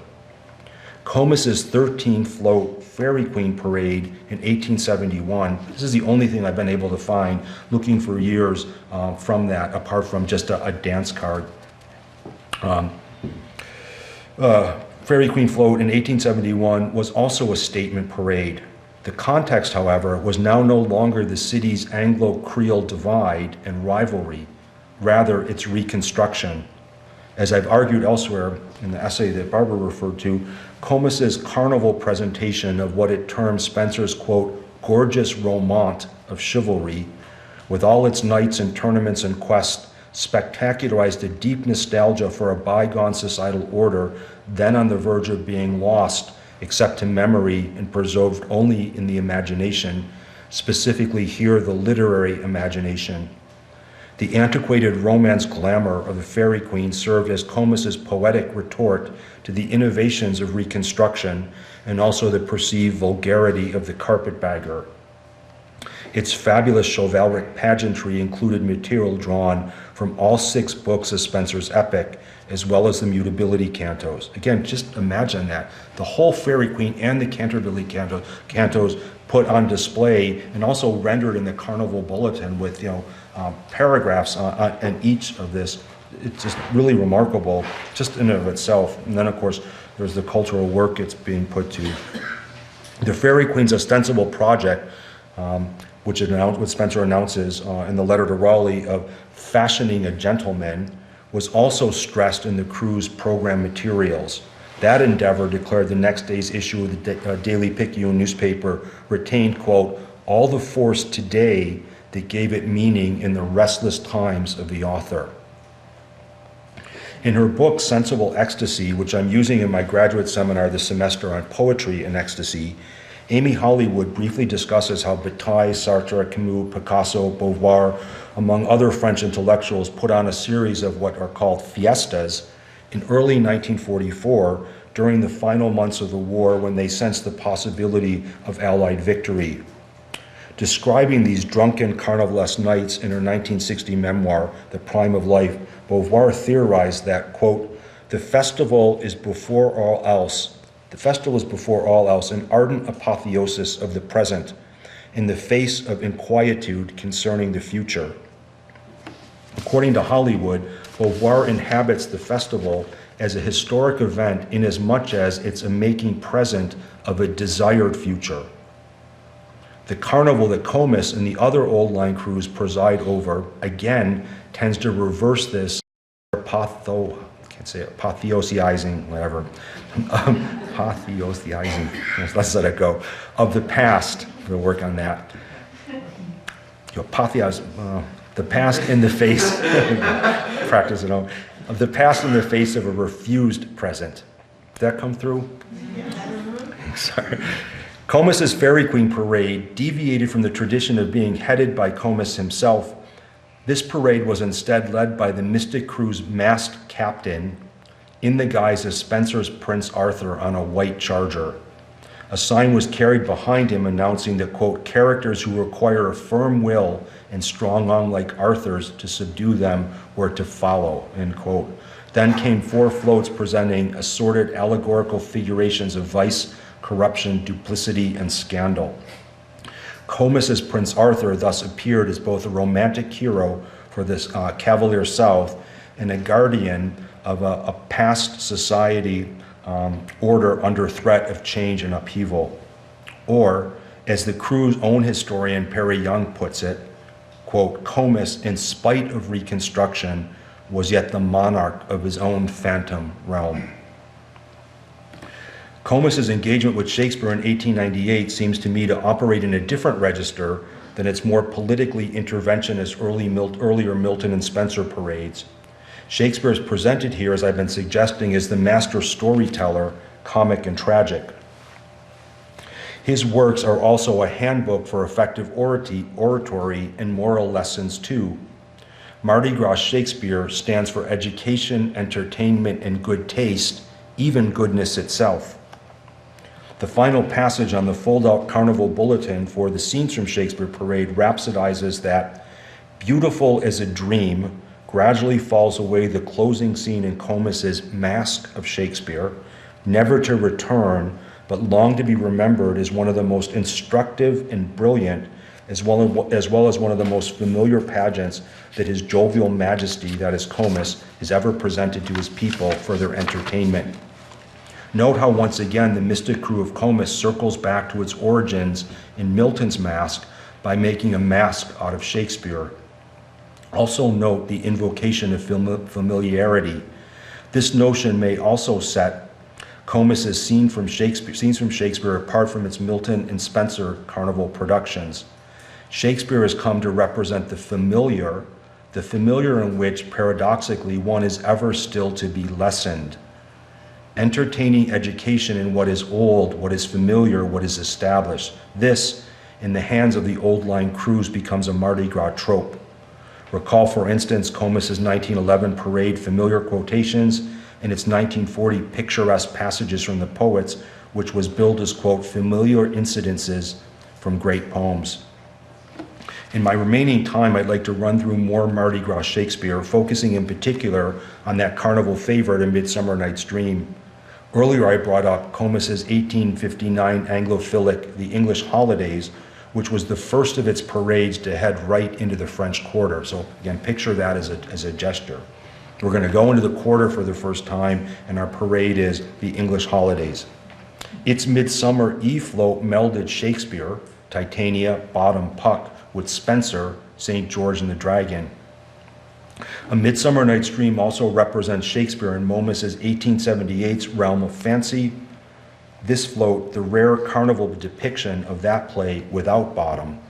Comus's 13-float Fairy Queen parade in 1871, this is the only thing I've been able to find looking for years from that, apart from just a dance card. Fairy Queen float in 1871 was also a statement parade. The context, however, was now no longer the city's Anglo-Creole divide and rivalry, rather its reconstruction. As I've argued elsewhere in the essay that Barbara referred to, Comus's carnival presentation of what it termed Spenser's, quote, gorgeous romaunt of chivalry, with all its knights and tournaments and quests, spectacularized a deep nostalgia for a bygone societal order then on the verge of being lost, except to memory and preserved only in the imagination, specifically here the literary imagination. The antiquated romance glamour of the fairy queen served as Comus's poetic retort to the innovations of Reconstruction and also the perceived vulgarity of the carpetbagger. Its fabulous chivalric pageantry included material drawn from all 6 books of Spenser's epic, as well as the mutability cantos. Again, just imagine that. The whole Fairy Queen and the Canterbury cantos put on display and also rendered in the Carnival Bulletin with paragraphs on each of this. It's just really remarkable, just in and of itself. And then, of course, there's the cultural work it's being put to. The Fairy Queen's ostensible project, which Spenser announces in the letter to Raleigh of fashioning a gentleman, was also stressed in the crew's program materials. That endeavor, declared the next day's issue of the Daily Picayune newspaper, retained, quote, all the force today that gave it meaning in the restless times of the author. In her book, Sensible Ecstasy, which I'm using in my graduate seminar this semester on poetry and ecstasy, Amy Hollywood briefly discusses how Bataille, Sartre, Camus, Picasso, Beauvoir, among other French intellectuals, put on a series of what are called fiestas in early 1944 during the final months of the war when they sensed the possibility of Allied victory. Describing these drunken carnivalesque nights in her 1960 memoir, The Prime of Life, Beauvoir theorized that, quote, the festival is before all else an ardent apotheosis of the present in the face of inquietude concerning the future. According to Hollywood, Beauvoir inhabits the festival as a historic event inasmuch as it's a making present of a desired future. The carnival that Comus and the other old line crews preside over, again, tends to reverse this apotheosizing, whatever, apotheosizing, let's let it go, of the past. We'll work on that. The past in the face, practice it out, of the past in the face of a refused present. Did that come through? Sorry. Comus's Fairy Queen parade deviated from the tradition of being headed by Comus himself. This parade was instead led by the Mystic Krew's masked captain in the guise of Spenser's Prince Arthur on a white charger. A sign was carried behind him announcing that, quote, characters who require a firm will and strong arm like Arthur's to subdue them were to follow, end quote. Then came 4 floats presenting assorted allegorical figurations of vice, corruption, duplicity, and scandal. Comus as Prince Arthur thus appeared as both a romantic hero for this Cavalier South and a guardian of a past society order under threat of change and upheaval. Or, as the crew's own historian Perry Young puts it, quote, Comus, in spite of Reconstruction, was yet the monarch of his own phantom realm. Comus's engagement with Shakespeare in 1898 seems to me to operate in a different register than its more politically interventionist earlier Milton and Spenser parades. Shakespeare is presented here, as I've been suggesting, as the master storyteller, comic and tragic. His works are also a handbook for effective oratory and moral lessons too. Mardi Gras Shakespeare stands for education, entertainment, and good taste, even goodness itself. The final passage on the fold-out Carnival Bulletin for the Scenes from Shakespeare parade rhapsodizes that, beautiful as a dream, gradually falls away the closing scene in Comus's Masque of Shakespeare, never to return, but long to be remembered as one of the most instructive and brilliant, as well as one of the most familiar pageants that His Jovial Majesty, that is Comus, has ever presented to his people for their entertainment. Note how once again the Mystic Krewe of Comus circles back to its origins in Milton's masque by making a masque out of Shakespeare. Also note the invocation of familiarity. This notion may also set Comus's Scenes from Shakespeare apart from its Milton and Spenser Carnival productions. Shakespeare has come to represent the familiar in which, paradoxically, one is ever still to be lessened. Entertaining education in what is old, what is familiar, what is established. This, in the hands of the old line crews, becomes a Mardi Gras trope. Recall, for instance, Comus's 1911 parade familiar quotations and its 1940 picturesque passages from the poets, which was billed as, quote, familiar incidences from great poems. In my remaining time, I'd like to run through more Mardi Gras Shakespeare, focusing in particular on that carnival favorite, A Midsummer Night's Dream. Earlier, I brought up Comus's 1859 Anglo-Philic, The English Holidays, which was the first of its parades to head right into the French Quarter. So again, picture that as a gesture. We're going to go into the Quarter for the first time, and our parade is The English Holidays. Its Midsummer Eve float melded Shakespeare, Titania, Bottom, Puck, with Spenser, St. George and the Dragon. A Midsummer Night's Dream also represents Shakespeare in Momus's 1878's realm of fancy. This float, the rare carnival depiction of that play without Bottom.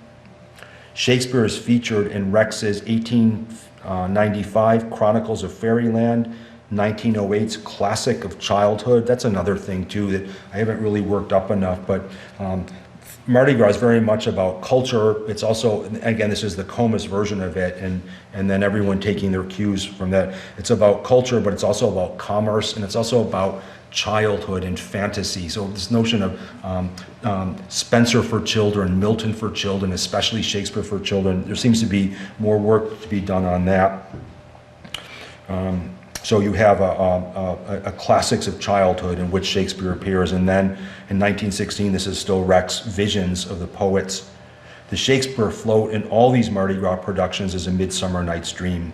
Shakespeare is featured in Rex's 1895 Chronicles of Fairyland, 1908's Classic of Childhood. That's another thing too that I haven't really worked up enough, but Mardi Gras is very much about culture. It's also, again, this is the Comus version of it, and then everyone taking their cues from that. It's about culture, but it's also about commerce, and it's also about childhood and fantasy. So this notion of Spenser for children, Milton for children, especially Shakespeare for children, there seems to be more work to be done on that. So you have a classics of childhood in which Shakespeare appears, and then in 1916, this is still Rex, Visions of the Poets. The Shakespeare float in all these Mardi Gras productions is A Midsummer Night's Dream.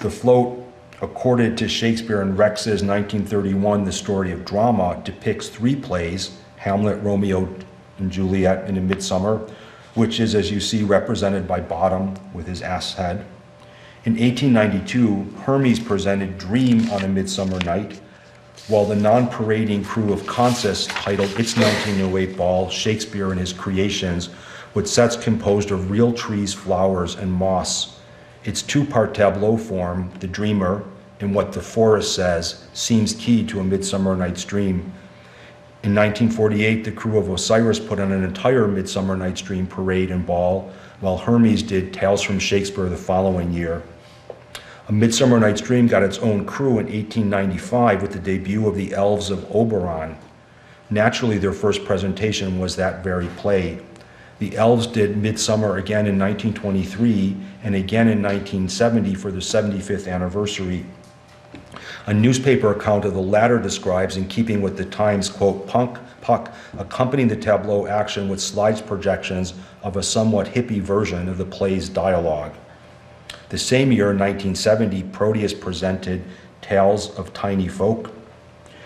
The float, accorded to Shakespeare in Rex's 1931 The Story of Drama, depicts 3 plays, Hamlet, Romeo and Juliet, and A Midsummer, which is, as you see, represented by Bottom with his ass head. In 1892, Hermes presented Dream on A Midsummer Night, while the non-parading crew of Consus titled its 1908 ball Shakespeare and His Creations, with sets composed of real trees, flowers, and moss. Its 2-part tableau form, The Dreamer, and What the Forest Says, seems key to A Midsummer Night's Dream. In 1948, the crew of Osiris put on an entire Midsummer Night's Dream parade and ball, while Hermes did Tales from Shakespeare the following year. A Midsummer Night's Dream got its own crew in 1895 with the debut of the Elves of Oberon. Naturally, their first presentation was that very play. The Elves did Midsummer again in 1923 and again in 1970 for the 75th anniversary. A newspaper account of the latter describes, in keeping with the times, quote, Puck accompanying the tableau action with slides projections of a somewhat hippie version of the play's dialogue. The same year, 1970, Proteus presented Tales of Tiny Folk.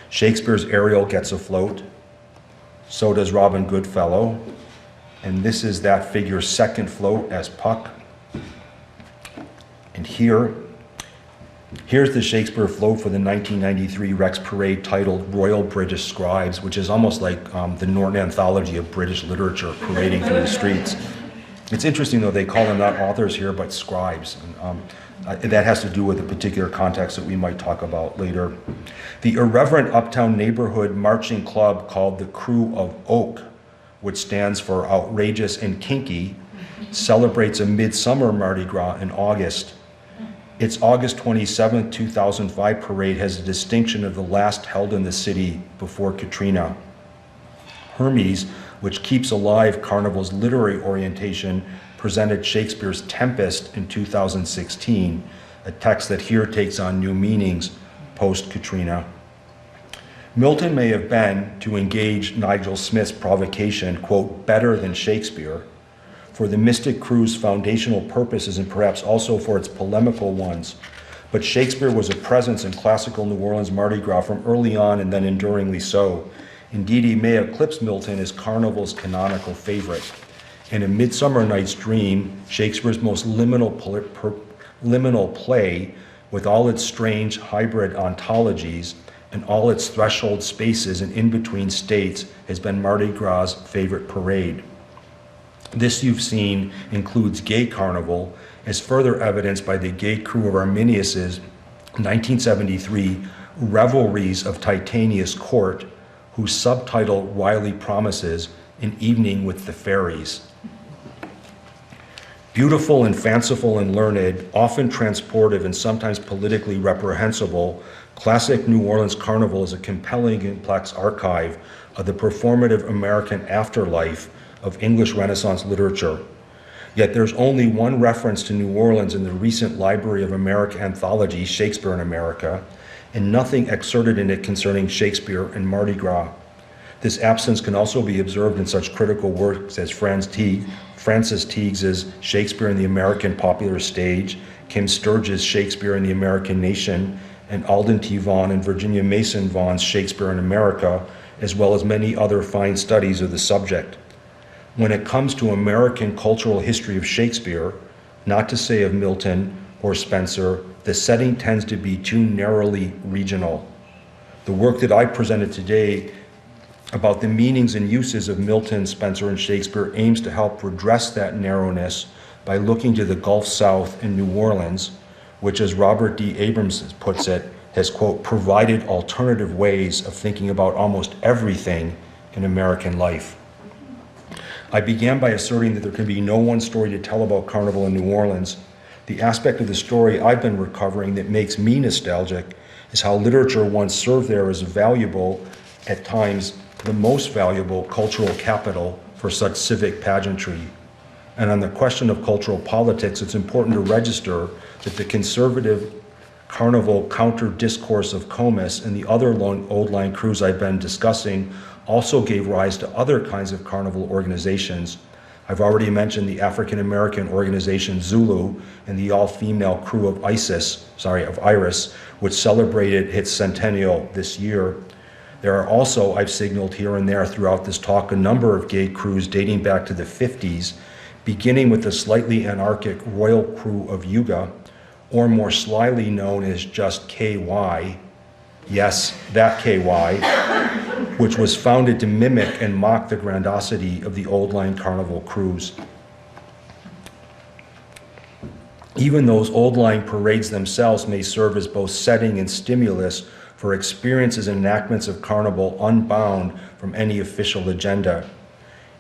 Shakespeare's Ariel gets afloat. So does Robin Goodfellow. And this is that figure's second float as Puck. And here's the Shakespeare float for the 1993 Rex Parade titled Royal British Scribes, which is almost like the Norton Anthology of British literature parading through the streets. It's interesting, though, they call them not authors here, but scribes. That has to do with a particular context that we might talk about later. The irreverent uptown neighborhood marching club called the Krewe of Oak, which stands for outrageous and kinky, celebrates a midsummer Mardi Gras in August. Its August 27, 2005 parade has the distinction of the last held in the city before Katrina. Hermes, which keeps alive Carnival's literary orientation, presented Shakespeare's Tempest in 2016, a text that here takes on new meanings post-Katrina. Milton may have been, to engage Nigel Smith's provocation, quote, better than Shakespeare, for the Mystic Krewe's foundational purposes and perhaps also for its polemical ones. But Shakespeare was a presence in classical New Orleans Mardi Gras from early on and then enduringly so. Indeed, he may eclipse Milton as Carnival's canonical favorite. In A Midsummer Night's Dream, Shakespeare's most liminal play, with all its strange hybrid ontologies and all its threshold spaces and in-between states, has been Mardi Gras' favorite parade. This, you've seen, includes Gay Carnival, as further evidenced by the gay crew of Arminius's 1973 Revelries of Titania's Court, whose subtitle wryly promises An Evening with the Fairies. Beautiful and fanciful and learned, often transportive and sometimes politically reprehensible, classic New Orleans Carnival is a compelling and complex archive of the performative American afterlife of English Renaissance literature. Yet there's only one reference to New Orleans in the recent Library of America anthology, Shakespeare in America, and nothing excerpted in it concerning Shakespeare and Mardi Gras. This absence can also be observed in such critical works as Francis Teague's Shakespeare in the American Popular Stage, Kim Sturge's Shakespeare in the American Nation, and Alden T. Vaughan and Virginia Mason Vaughan's Shakespeare in America, as well as many other fine studies of the subject. When it comes to American cultural history of Shakespeare, not to say of Milton or Spenser, the setting tends to be too narrowly regional. The work that I presented today about the meanings and uses of Milton, Spenser, and Shakespeare aims to help redress that narrowness by looking to the Gulf South and New Orleans, which, as Robert D. Abrams puts it, has, quote, provided alternative ways of thinking about almost everything in American life. I began by asserting that there can be no one story to tell about Carnival in New Orleans. The aspect of the story I've been recovering that makes me nostalgic is how literature once served there as valuable, at times the most valuable cultural capital for such civic pageantry. And on the question of cultural politics, it's important to register that the conservative Carnival counter-discourse of Comus and the other old line crews I've been discussing also gave rise to other kinds of carnival organizations. I've already mentioned the African-American organization Zulu and the all-female crew of Iris, which celebrated its centennial this year. There are also, I've signaled here and there throughout this talk, a number of gay crews dating back to the 50s, beginning with the slightly anarchic Royal Crew of Yuga, or more slyly known as just KY, yes, that KY, which was founded to mimic and mock the grandiosity of the old line carnival crews. Even those old line parades themselves may serve as both setting and stimulus for experiences and enactments of carnival unbound from any official agenda.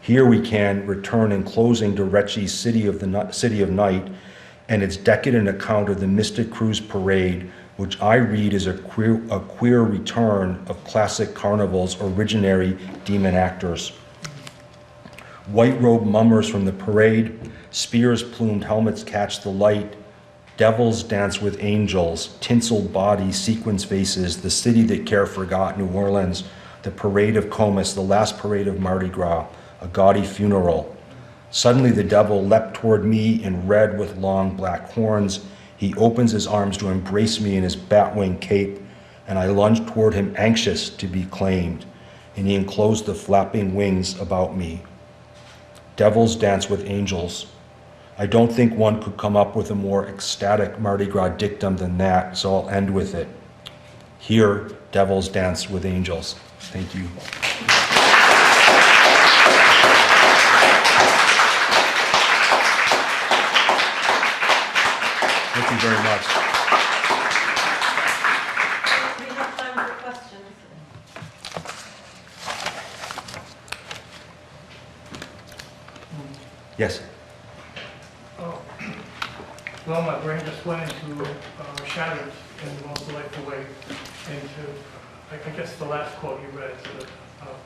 Here we can return in closing to Reggie's City of Night and its decadent account of the Mystic Krewe Parade, which I read as a queer return of classic carnival's originary demon actors. White-robed mummers from the parade, spears-plumed helmets catch the light, devils dance with angels, tinseled bodies, sequins faces, the city that care forgot, New Orleans, the parade of Comus, the last parade of Mardi Gras, a gaudy funeral. Suddenly the devil leapt toward me in red with long black horns. He opens his arms to embrace me in his batwing cape, and I lunged toward him anxious to be claimed, and he enclosed the flapping wings about me. Devils dance with angels. I don't think one could come up with a more ecstatic Mardi Gras dictum than that, so I'll end with it. Here, devils dance with angels. Thank you. Thank you very much. We have time for questions. Yes. Well, my brain just went into shattered in the most delightful way into, I guess, the last quote you read, sort of,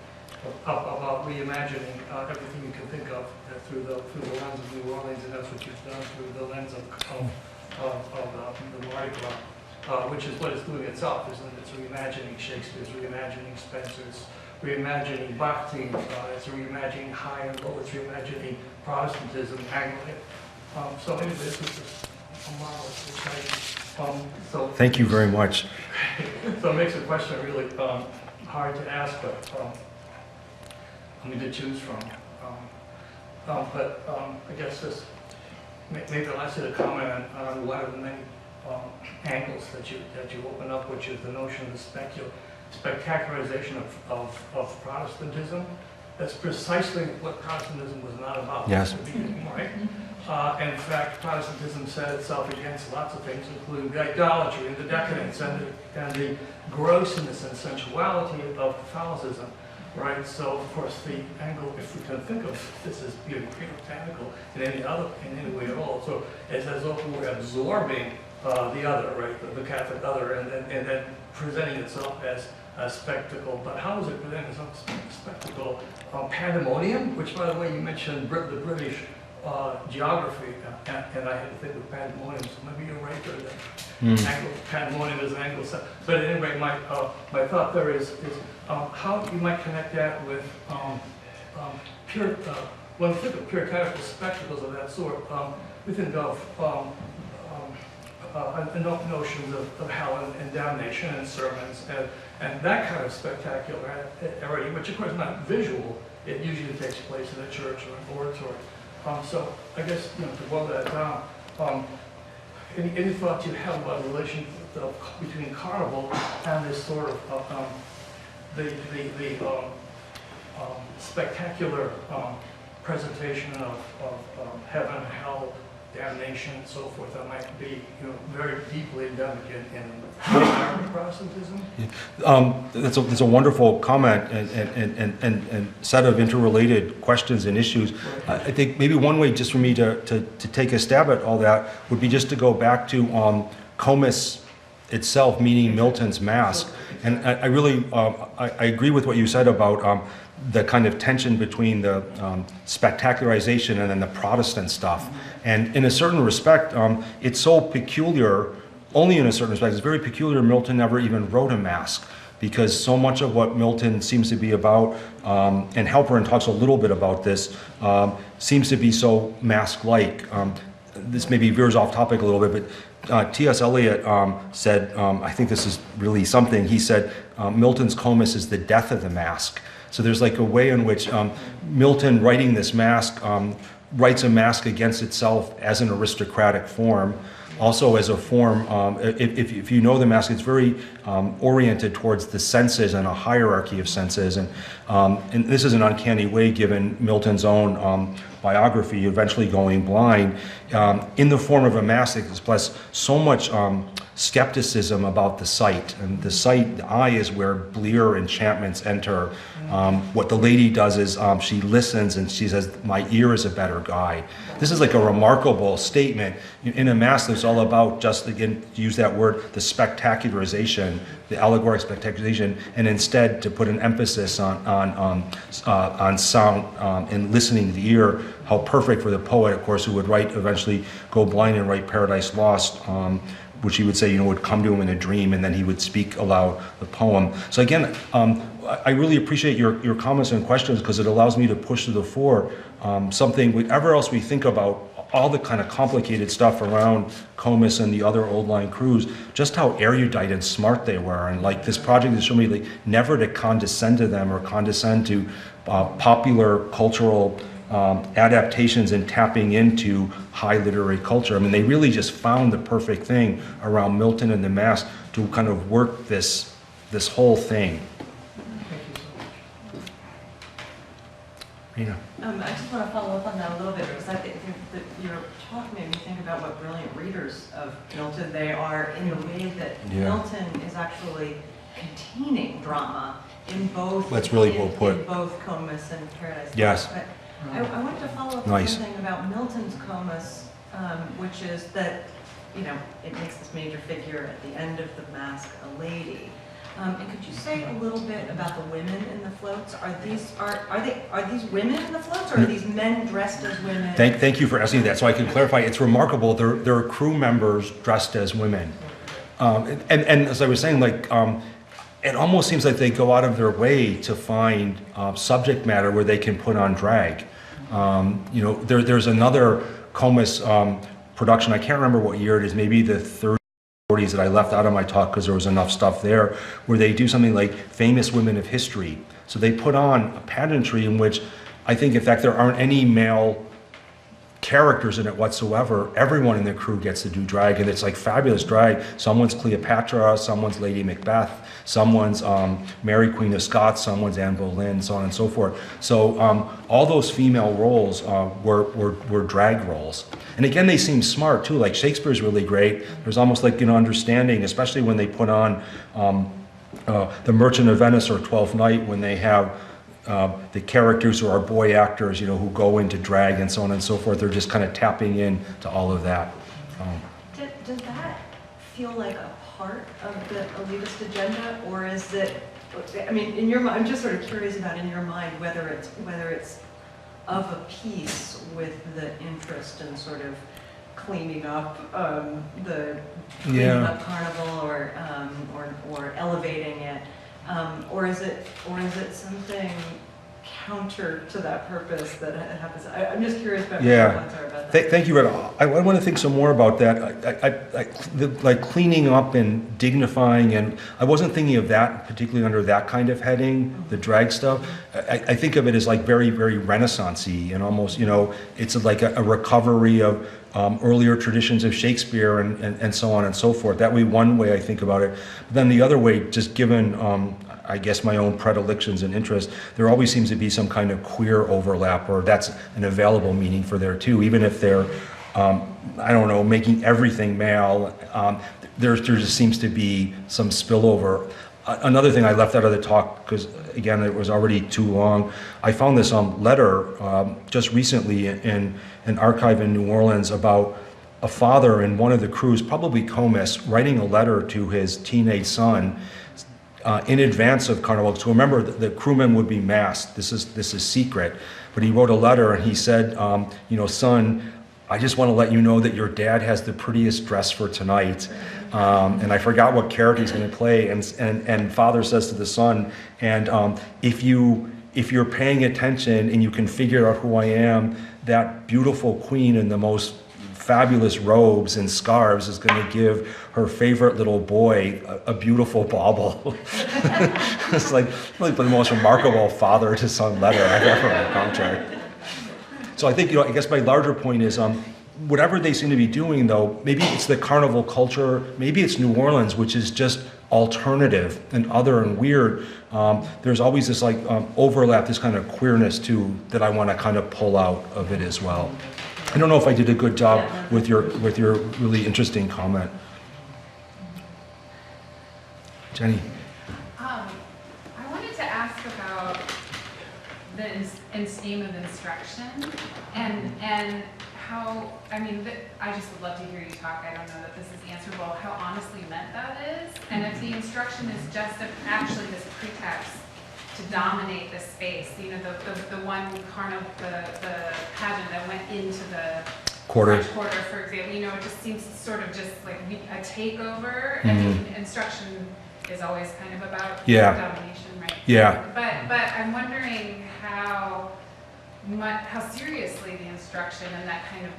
about reimagining everything you can think of through the lens of New Orleans, and that's what you've done through the lens of the Mardi Gras, which is what it's doing itself, isn't it? It's reimagining Shakespeare, it's reimagining Spenser's, reimagining Bakhtin, it's reimagining high and low, it's reimagining Protestantism, Anglo-American. So anyway, this is a marvelous, exciting. Thank you very much. So it makes the question really hard to ask, but I mean to choose from. I guess this maybe I'll ask you to comment on one of the many angles that you open up, which is the notion of the spectacularization of Protestantism. That's precisely what Protestantism was not about. Yes. Right? In fact, Protestantism set itself against lots of things, including the idolatry and the decadence and the grossness and sensuality of Catholicism, right? So of course the angle, if we can think of this as being puritanical in any way at all, so it's as though we're absorbing the other, right, the Catholic other, and then presenting itself as a spectacle. But how is it presenting itself as a spectacle? Pandemonium, which by the way you mentioned the British geography, and I had to think of pandemonium, so maybe you're right there. Pandemonium is Anglo. But at any rate, my thought there is how you might connect that with when we think of puritanical spectacles of that sort, we think of notions of hell and damnation and sermons and that kind of spectacularity, which of course is not visual. It usually takes place in a church or an oratory. So I guess, to boil that down, any thoughts you have about the relation between carnival and this sort of the spectacular presentation of heaven, hell, damnation, and so forth, that might be, very deeply endemic in American Protestantism? That's a wonderful comment and set of interrelated questions and issues. I think maybe one way just for me to take a stab at all that would be just to go back to Comus itself, meaning Milton's masque. And I really, I agree with what you said about the kind of tension between the spectacularization and then the Protestant stuff. And in a certain respect, it's so peculiar, only in a certain respect, it's very peculiar Milton never even wrote a masque, because so much of what Milton seems to be about, and Halperin talks a little bit about this, seems to be so masque-like. This maybe veers off topic a little bit, but T.S. Eliot said, I think this is really something, he said, Milton's Comus is the death of the masque. So there's like a way in which Milton, writing this masque, writes a masque against itself as an aristocratic form, also as a form, if you know the masque, it's very oriented towards the senses and a hierarchy of senses. And this is an uncanny way, given Milton's own biography, eventually going blind. In the form of a masque, it expresses so much skepticism about the sight. And the sight, the eye, is where blear enchantments enter. What the lady does is she listens and she says, my ear is a better guide. This is like a remarkable statement. In a masque, it's all about, just again, to use that word, the spectacularization, the allegoric spectacularization, and instead to put an emphasis on sound and listening to the ear. How perfect for the poet, of course, who would eventually go blind and write Paradise Lost, which he would say, would come to him in a dream, and then he would speak aloud the poem. So again, I really appreciate your comments and questions, because it allows me to push to the fore something, whatever else we think about, all the kind of complicated stuff around Comus and the other old line crews, just how erudite and smart they were. And like this project has shown me never to condescend to them or condescend to popular cultural adaptations and tapping into high literary culture. I mean, they really just found the perfect thing around Milton and the masque to kind of work this whole thing. Rena. I just want to follow up on that a little bit, because I think that your talk made me think about what brilliant readers of Milton they are, in the way that Milton is actually containing drama in both. That's really well put. In both Comus and Paradise Lost. Yes. But I wanted to follow up on something about Milton's Comus, which is that it makes this major figure at the end of the masque a lady. And could you say a little bit about the women in the floats? Are these women in the floats, or are these men dressed as women? Thank you for asking that, so I can clarify. It's remarkable. There are crew members dressed as women, and as I was saying, it almost seems like they go out of their way to find subject matter where they can put on drag. There's another Comus production. I can't remember what year it is. Maybe the 30s that I left out of my talk because there was enough stuff there, where they do something like famous women of history. So they put on a pageantry in which I think, in fact, there aren't any male characters in it whatsoever. Everyone in the crew gets to do drag, and it's like fabulous drag. Someone's Cleopatra, someone's Lady Macbeth, someone's Mary Queen of Scots, someone's Anne Boleyn, so on and so forth. So all those female roles were drag roles. And again, they seem smart too. Like Shakespeare's really great. There's almost like understanding, especially when they put on The Merchant of Venice or Twelfth Night, when they have the characters who are boy actors, who go into drag and so on and so forth. They're just kind of tapping in to all of that. Does that feel like a part of the elitist agenda, or is it? I mean, in your mind, I'm just sort of curious about in your mind whether it's of a piece with the interest in sort of cleaning up Carnival or elevating it, or is it something counter to that purpose that happens? I'm just curious about your thoughts are about that. Thank you, Red. I want to think some more about that. Like cleaning up and dignifying, and I wasn't thinking of that particularly under that kind of heading, the drag stuff. I think of it as like very, very Renaissance-y, and almost, it's like a recovery of earlier traditions of Shakespeare and so on and so forth. That would be one way I think about it. But then the other way, just given I guess my own predilections and interests, there always seems to be some kind of queer overlap, or that's an available meaning for there too, even if they're, I don't know, making everything male. There just seems to be some spillover. Another thing I left out of the talk, because again, it was already too long, I found this letter just recently in an archive in New Orleans about a father in one of the crews, probably Comus, writing a letter to his teenage son in advance of Carnival. So remember, the crewmen would be masked. This is secret. But he wrote a letter and he said, son, I just want to let you know that your dad has the prettiest dress for tonight. And I forgot what character he's going to play. And father says to the son, and if you're paying attention and you can figure out who I am, that beautiful queen in the most fabulous robes and scarves is going to give her favorite little boy a beautiful bauble. It's like the most remarkable father to son letter I've ever encountered. So I think, I guess my larger point is, whatever they seem to be doing, though, maybe it's the carnival culture, maybe it's New Orleans, which is just alternative and other and weird. There's always this overlap, this kind of queerness too, that I want to kind of pull out of it as well. I don't know if I did a good job with your really interesting comment. Jenny. I wanted to ask about the aim of instruction and how, I just would love to hear you talk. I don't know that this is answerable, how honestly meant that is, and if the instruction is just actually this pretext to dominate the space, the one carnival, the pageant that went into the quarter, for example, it just seems sort of just like a takeover. And instruction is always kind of about domination, right? Yeah. But I'm wondering how seriously the instruction and that kind of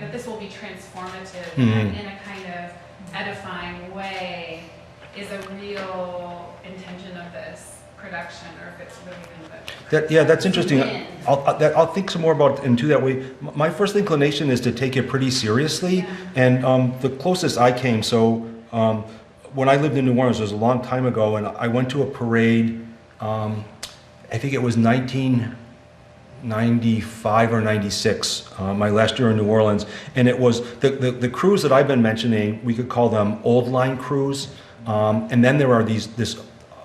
that this will be transformative in a kind of edifying way is a real intention of this production, or if it's really kind of that's interesting. I'll think some more about it and do that way. My first inclination is to take it pretty seriously, and the closest I came, so when I lived in New Orleans, it was a long time ago, and I went to a parade, I think it was 1995 or 96, my last year in New Orleans, and it was the crews that I've been mentioning, we could call them old line crews, and then there are this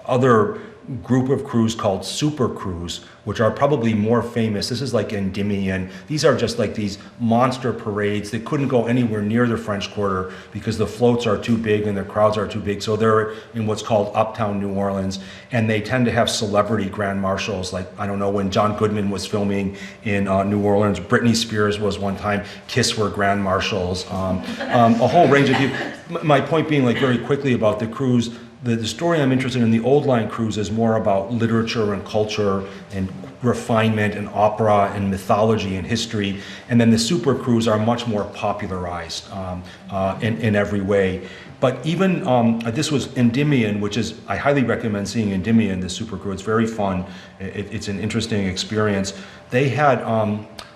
other group of crews called super crews, which are probably more famous. This is like Endymion. These are just like these monster parades that couldn't go anywhere near the French Quarter because the floats are too big and the crowds are too big. So they're in what's called uptown New Orleans, and they tend to have celebrity grand marshals. Like, I don't know, when John Goodman was filming in New Orleans, Britney Spears was one time, Kiss were grand marshals, a whole range of people. My point being, like, very quickly about the crews, the story I'm interested in, the old line crews, is more about literature and culture and refinement and opera and mythology and history. And then the super crews are much more popularized in every way. But even, this was Endymion, which is, I highly recommend seeing Endymion, the super crew. It's very fun. It's an interesting experience. They had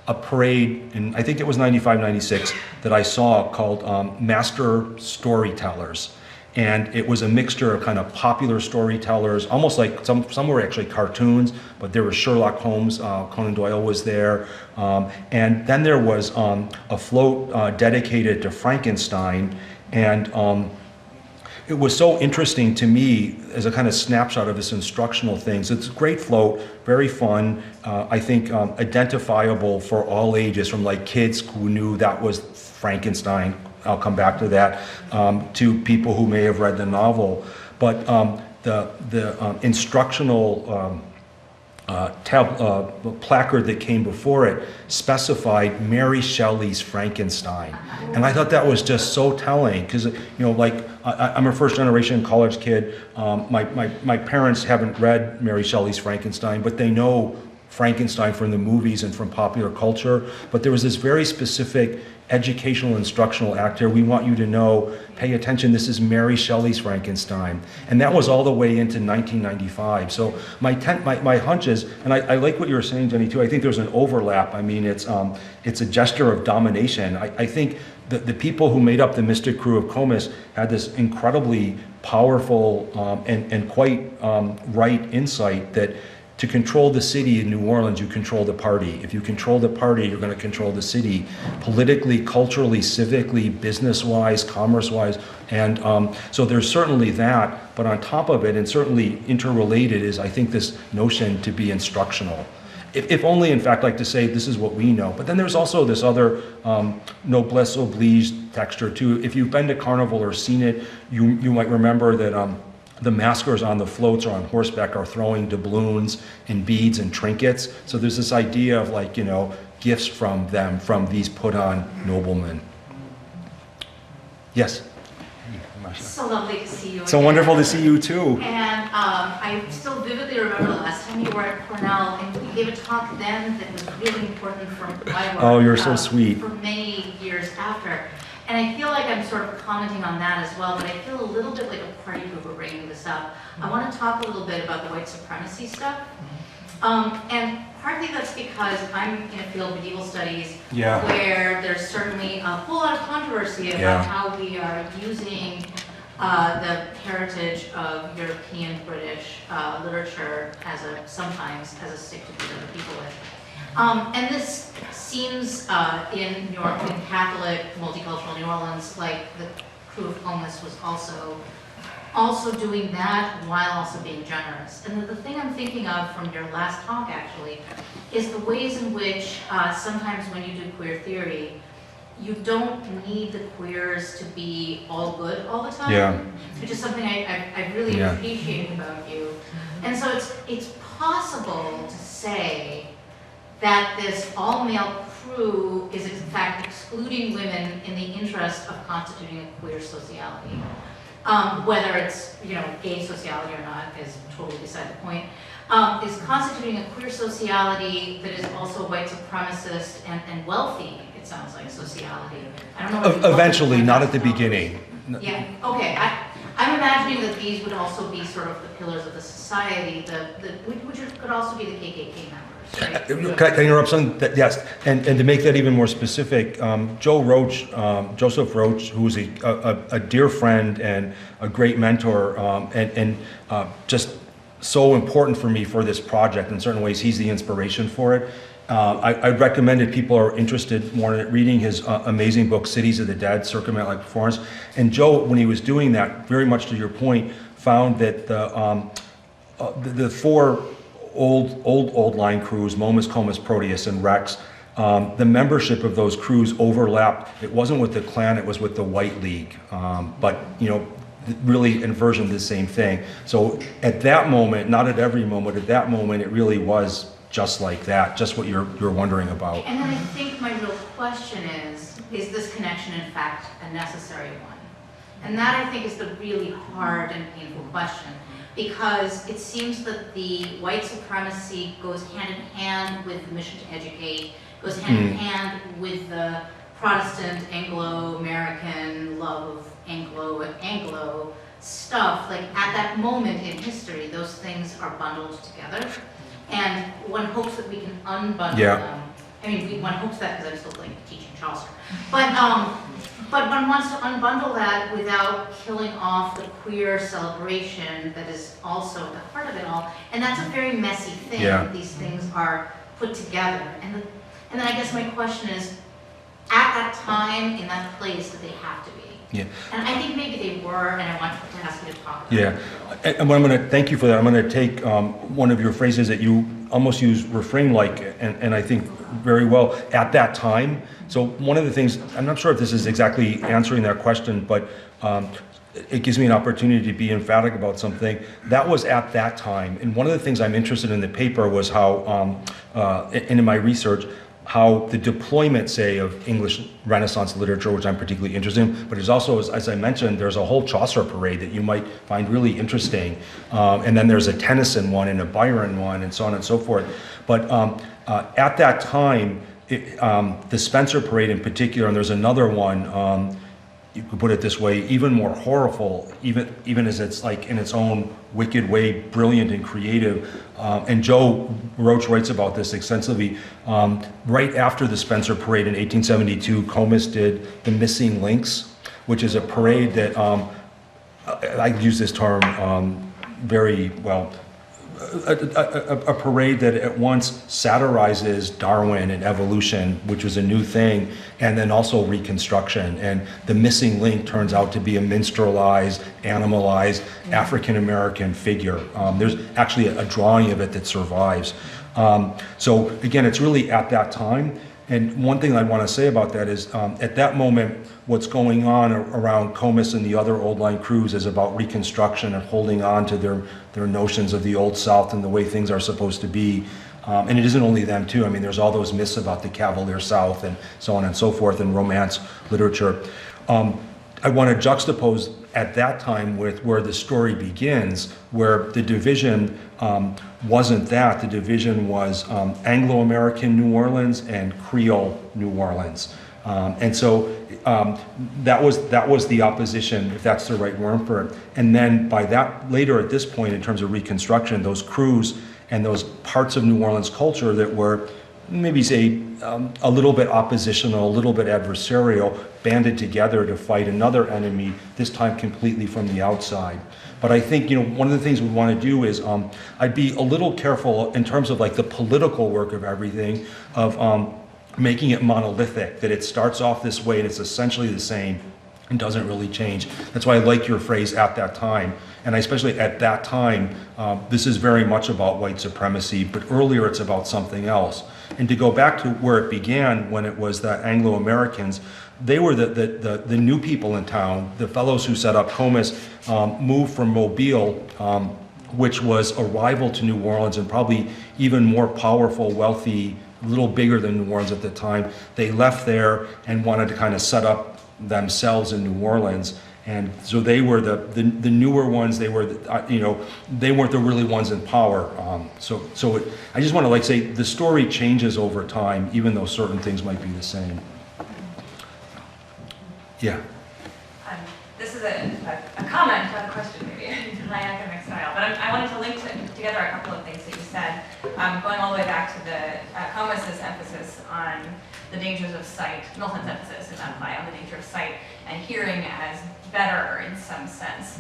a parade in, I think it was 95, 96, that I saw called Master Storytellers. And it was a mixture of kind of popular storytellers, almost like some were actually cartoons, but there was Sherlock Holmes, Conan Doyle was there. And then there was a float dedicated to Frankenstein. And it was so interesting to me as a kind of snapshot of this instructional things. It's a great float, very fun, I think identifiable for all ages, from like kids who knew that was Frankenstein, I'll come back to that, to people who may have read the novel. But the instructional placard that came before it specified Mary Shelley's Frankenstein. And I thought that was just so telling, because, like, I'm a first generation college kid. My parents haven't read Mary Shelley's Frankenstein, but they know Frankenstein from the movies and from popular culture. But there was this very specific educational instructional act here. We want you to know, pay attention, this is Mary Shelley's Frankenstein. And that was all the way into 1995. So my hunch is, and I like what you were saying, Jenny, too, I think there's an overlap. I mean, it's a gesture of domination. I think the people who made up the Mystick Krewe of Comus had this incredibly powerful and quite right insight that to control the city in New Orleans, you control the party. If you control the party, you're going to control the city, politically, culturally, civically, business-wise, commerce-wise. And so there's certainly that, but on top of it, and certainly interrelated, is I think this notion to be instructional. If only, in fact, like to say, this is what we know. But then there's also this other noblesse oblige texture too. If you've been to Carnival or seen it, you might remember that the maskers on the floats or on horseback are throwing doubloons and beads and trinkets. So there's this idea of, like, gifts from them, from these put-on noblemen. Yes? So lovely to see you again. So wonderful to see you too. And I still vividly remember the last time you were at Cornell, and you gave a talk then that was really important for my work. Oh, you're so sweet. For many years after. And I feel like I'm sort of commenting on that as well, but I feel a little bit like a party pooper bringing this up. I want to talk a little bit about the white supremacy stuff. And partly that's because I'm in a field of medieval studies where there's certainly a whole lot of controversy about how we are using the heritage of European British literature sometimes as a stick to beat other people with. And this seems in Catholic, multicultural New Orleans, like the Krewe of Comus was also doing that while also being generous. And the thing I'm thinking of from your last talk, actually, is the ways in which sometimes when you do queer theory, you don't need the queers to be all good all the time, which is something I really appreciate about you. And so it's possible to say that this all-male crew is in fact excluding women in the interest of constituting a queer sociality. Whether it's gay sociality or not is totally beside the point. Is constituting a queer sociality that is also white supremacist and wealthy, it sounds like, sociality. I don't know. Eventually, not at the beginning. Yeah, okay. I'm imagining that these would also be sort of the pillars of the society, which could also be the KKK members. Right? Can I interrupt something? Yes, and to make that even more specific, Joseph Roach, who is a dear friend and a great mentor, and just so important for me for this project. In certain ways, he's the inspiration for it. I'd recommend if people are interested more in reading his amazing book, Cities of the Dead, Circumvent Like Florence. And Joe, when he was doing that, very much to your point, found that the four old line crews, Momus, Comus, Proteus, and Rex, the membership of those crews overlapped. It wasn't with the Klan, it was with the White League. But really in version of the same thing. So at that moment, not at every moment, at that moment, it really was just like that, just what you're wondering about. And then I think my real question is this connection in fact a necessary one? And that I think is the really hard and painful question, because it seems that the white supremacy goes hand in hand with the mission to educate, goes hand in hand with the Protestant, Anglo-American love of Anglo stuff. Like at that moment in history, those things are bundled together. And one hopes that we can unbundle them. I mean, one hopes that because I'm still teaching Chaucer. But one wants to unbundle that without killing off the queer celebration that is also at the heart of it all. And that's a very messy thing. These things are put together. And then I guess my question is, at that time, in that place, did they have to be? Yeah. And I think maybe they were, and I want to ask you to talk about it. Yeah, and what I'm going to, thank you for that. I'm going to take one of your phrases that you almost use refrain-like, and I think very well, at that time. So one of the things, I'm not sure if this is exactly answering that question, but it gives me an opportunity to be emphatic about something. That was at that time. And one of the things I'm interested in the paper was how, and in my research, how the deployment, say, of English Renaissance literature, which I'm particularly interested in, but there's also, as I mentioned, there's a whole Chaucer parade that you might find really interesting. And then there's a Tennyson one and a Byron one and so on and so forth. But at that time, the Spenser parade in particular, and there's another one, you could put it this way, even more horrible, even as it's like in its own wicked way, brilliant and creative. And Joe Roach writes about this extensively. Right after the Spenser parade in 1872, Comus did the Missing Links, which is a parade that, I use this term very well, a parade that at once satirizes Darwin and evolution, which was a new thing, and then also Reconstruction. And the missing link turns out to be a minstrelized, animalized African-American figure. There's actually a drawing of it that survives. So again, it's really at that time. And one thing I want to say about that is, at that moment, what's going on around Comus and the other old line crews is about Reconstruction and holding on to their notions of the Old South and the way things are supposed to be. And it isn't only them too. I mean, there's all those myths about the Cavalier South and so on and so forth in Romance literature. I want to juxtapose at that time with where the story begins, where the division wasn't that. The division was Anglo-American New Orleans and Creole New Orleans. And so that was the opposition, if that's the right word for it. And then by that, later at this point, in terms of Reconstruction, those crews and those parts of New Orleans culture that were maybe say a little bit oppositional, a little bit adversarial, banded together to fight another enemy, this time completely from the outside. But I think, one of the things we want to do is, I'd be a little careful in terms of like the political work of everything, of making it monolithic, that it starts off this way and it's essentially the same and doesn't really change. That's why I like your phrase, at that time. And especially at that time, this is very much about white supremacy, but earlier it's about something else. And to go back to where it began, when it was the Anglo-Americans, they were the new people in town. The fellows who set up Comus moved from Mobile, which was a rival to New Orleans and probably even more powerful, wealthy, a little bigger than New Orleans at the time. They left there and wanted to kind of set up themselves in New Orleans. And so they were the newer ones. They were, they weren't the really ones in power. I just want to say the story changes over time, even though certain things might be the same. Yeah. This is a comment, not a question maybe, in my academic style, but I wanted to link together a couple of things that you said, going all the way back to the Comus's emphasis on the dangers of sight, Milton's emphasis in that play on the danger of sight, and hearing as better in some sense.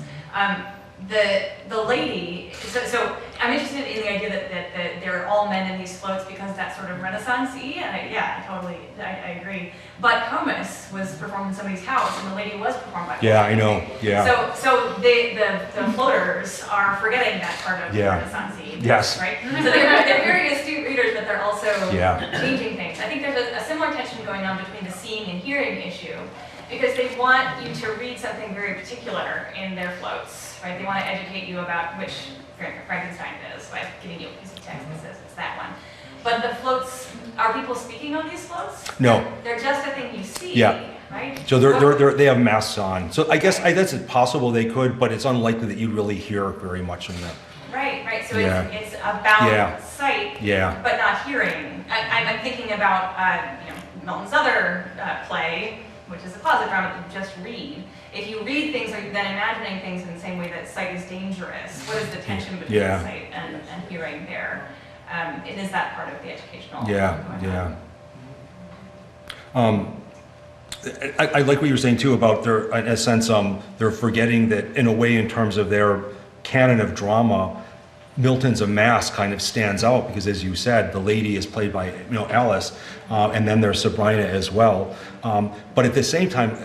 The lady, so I'm interested in the idea that they're all men in these floats because that's sort of Renaissance-y, and I agree. But Comus was performed in somebody's house, and the lady was performed by. Yeah, I know. Yeah. So the floaters are forgetting that part of Renaissance-y. Yes. Right. So they're very astute readers, but they're also changing things. I think there's a similar tension going on between the seeing and hearing issue, because they want you to read something very particular in their floats, right? They want to educate you about which Frankenstein it is by giving you a piece of text that says it's that one. But the floats, are people speaking on these floats? No. They're just a thing you see, right? So they have masks on. So I guess it's possible they could, but it's unlikely that you really hear very much from them. Right. So it's about sight, but not hearing. I'm thinking about Milton's other play, which is a closet drama that you just read. If you read things, are you then imagining things in the same way that sight is dangerous? What is the tension between sight and hearing there? And is that part of the educational? I like what you were saying too about their, in a sense, they're forgetting that in a way in terms of their canon of drama, Milton's A Masque kind of stands out because, as you said, the lady is played by Alice, and then there's Sabrina as well. But at the same time,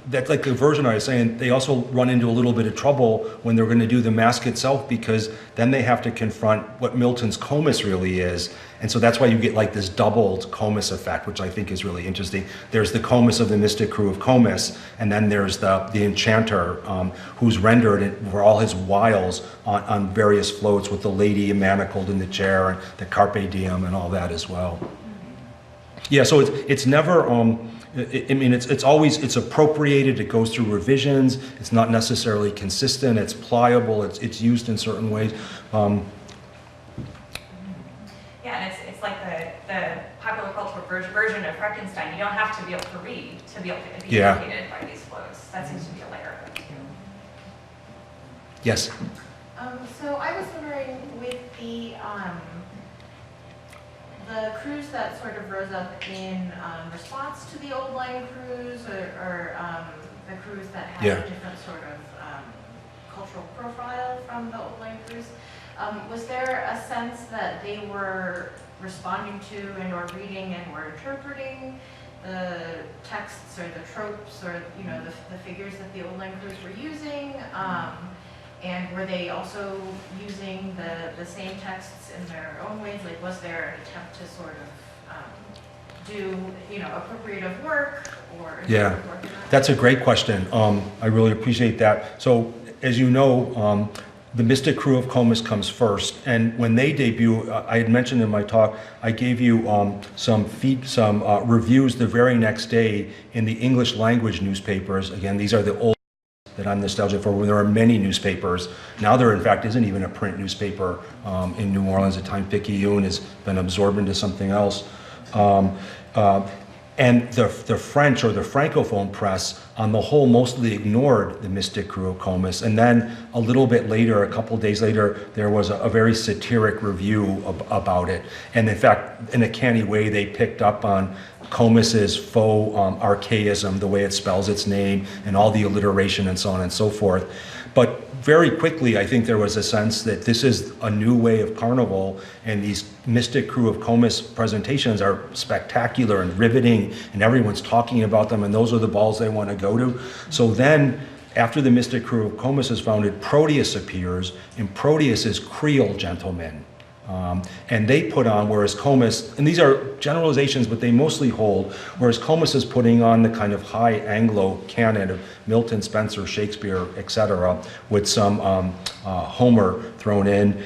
that's like the version I was saying, they also run into a little bit of trouble when they're going to do the masque itself, because then they have to confront what Milton's Comus really is. And so that's why you get like this doubled Comus effect, which I think is really interesting. There's the Comus of the Mystic Krewe of Comus, and then there's the enchanter, who's rendered for all his wiles on various floats, with the lady manacled in the chair and the carpe diem and all that as well. Yeah, so it's never, it's always, it's appropriated, it goes through revisions, it's not necessarily consistent, it's pliable, it's used in certain ways. Yeah, and it's like the popular cultural version of Frankenstein. You don't have to be able to read to be able to be educated by these floats. That seems to be a layer of it too. Yes? So I was wondering, with the crews that sort of rose up in response to the old line crews, or the crews that had a different sort of cultural profile from the old line crews, was there a sense that they were responding to and or reading and were interpreting the texts or the tropes or the figures that the old line crews were using? And were they also using the same texts in their own ways? Like, was there an attempt to sort of do, appropriative work or Yeah, that's a great question. I really appreciate that. So, as you know, the Mystic Krewe of Comus comes first, and when they debut, I had mentioned in my talk, I gave you some reviews the very next day in the English language newspapers. Again, these are the old that I'm nostalgic for, when there are many newspapers. Now there, in fact, isn't even a print newspaper in New Orleans. The Time-Picayune has been absorbed into something else. And the French, or the Francophone press, on the whole, mostly ignored the Mystic Krewe of Comus. And then a little bit later, a couple of days later, there was a very satiric review about it. And in fact, in a canny way, they picked up on Comus's faux archaism, the way it spells its name, and all the alliteration and so on and so forth. But very quickly, I think there was a sense that this is a new way of carnival, and these Mystic Krewe of Comus presentations are spectacular and riveting, and everyone's talking about them, and those are the balls they want to go to. So then, after the Mystic Krewe of Comus is founded, Proteus appears, and Proteus is Creole gentlemen. And they put on, whereas Comus, and these are generalizations, but they mostly hold, whereas Comus is putting on the kind of high Anglo canon of Milton, Spenser, Shakespeare, etc., with some Homer thrown in.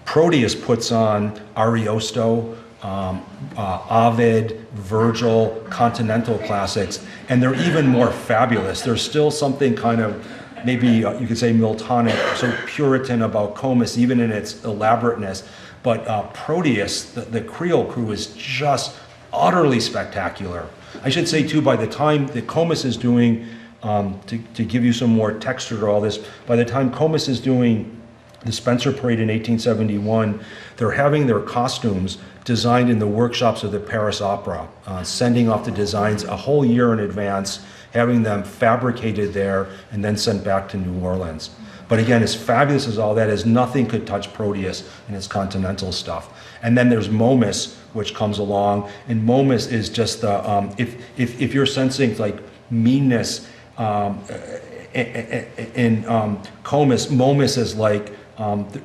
Proteus puts on Ariosto, Ovid, Virgil, continental classics, and they're even more fabulous. There's still something kind of, maybe you could say Miltonic, so Puritan about Comus, even in its elaborateness. But Proteus, the Creole crew, is just utterly spectacular. I should say, too, by the time that Comus is doing, to give you some more texture to all this, by the time Comus is doing the Spenser Parade in 1871, they're having their costumes designed in the workshops of the Paris Opera, sending off the designs a whole year in advance, having them fabricated there, and then sent back to New Orleans. But again, as fabulous as all that is, nothing could touch Proteus and his continental stuff. And then there's Momus, which comes along, and Momus is just the, if you're sensing like meanness in Comus, Momus is like,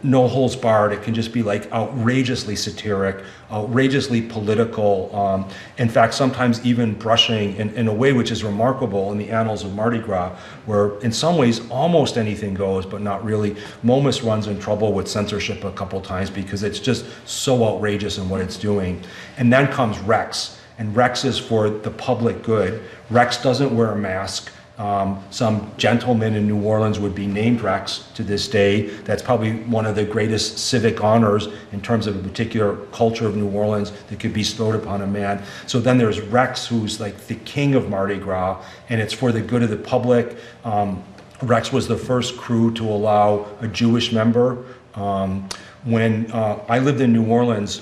no holds barred. It can just be like outrageously satiric, outrageously political. In fact, sometimes even brushing in a way which is remarkable in the annals of Mardi Gras, where in some ways almost anything goes, but not really. Momus runs in trouble with censorship a couple times because it's just so outrageous in what it's doing. And then comes Rex, and Rex is for the public good. Rex doesn't wear a mask. Some gentleman in New Orleans would be named Rex to this day. That's probably one of the greatest civic honors in terms of a particular culture of New Orleans that could be bestowed upon a man. So then there's Rex, who's like the king of Mardi Gras, and it's for the good of the public. Rex was the first crew to allow a Jewish member. When I lived in New Orleans,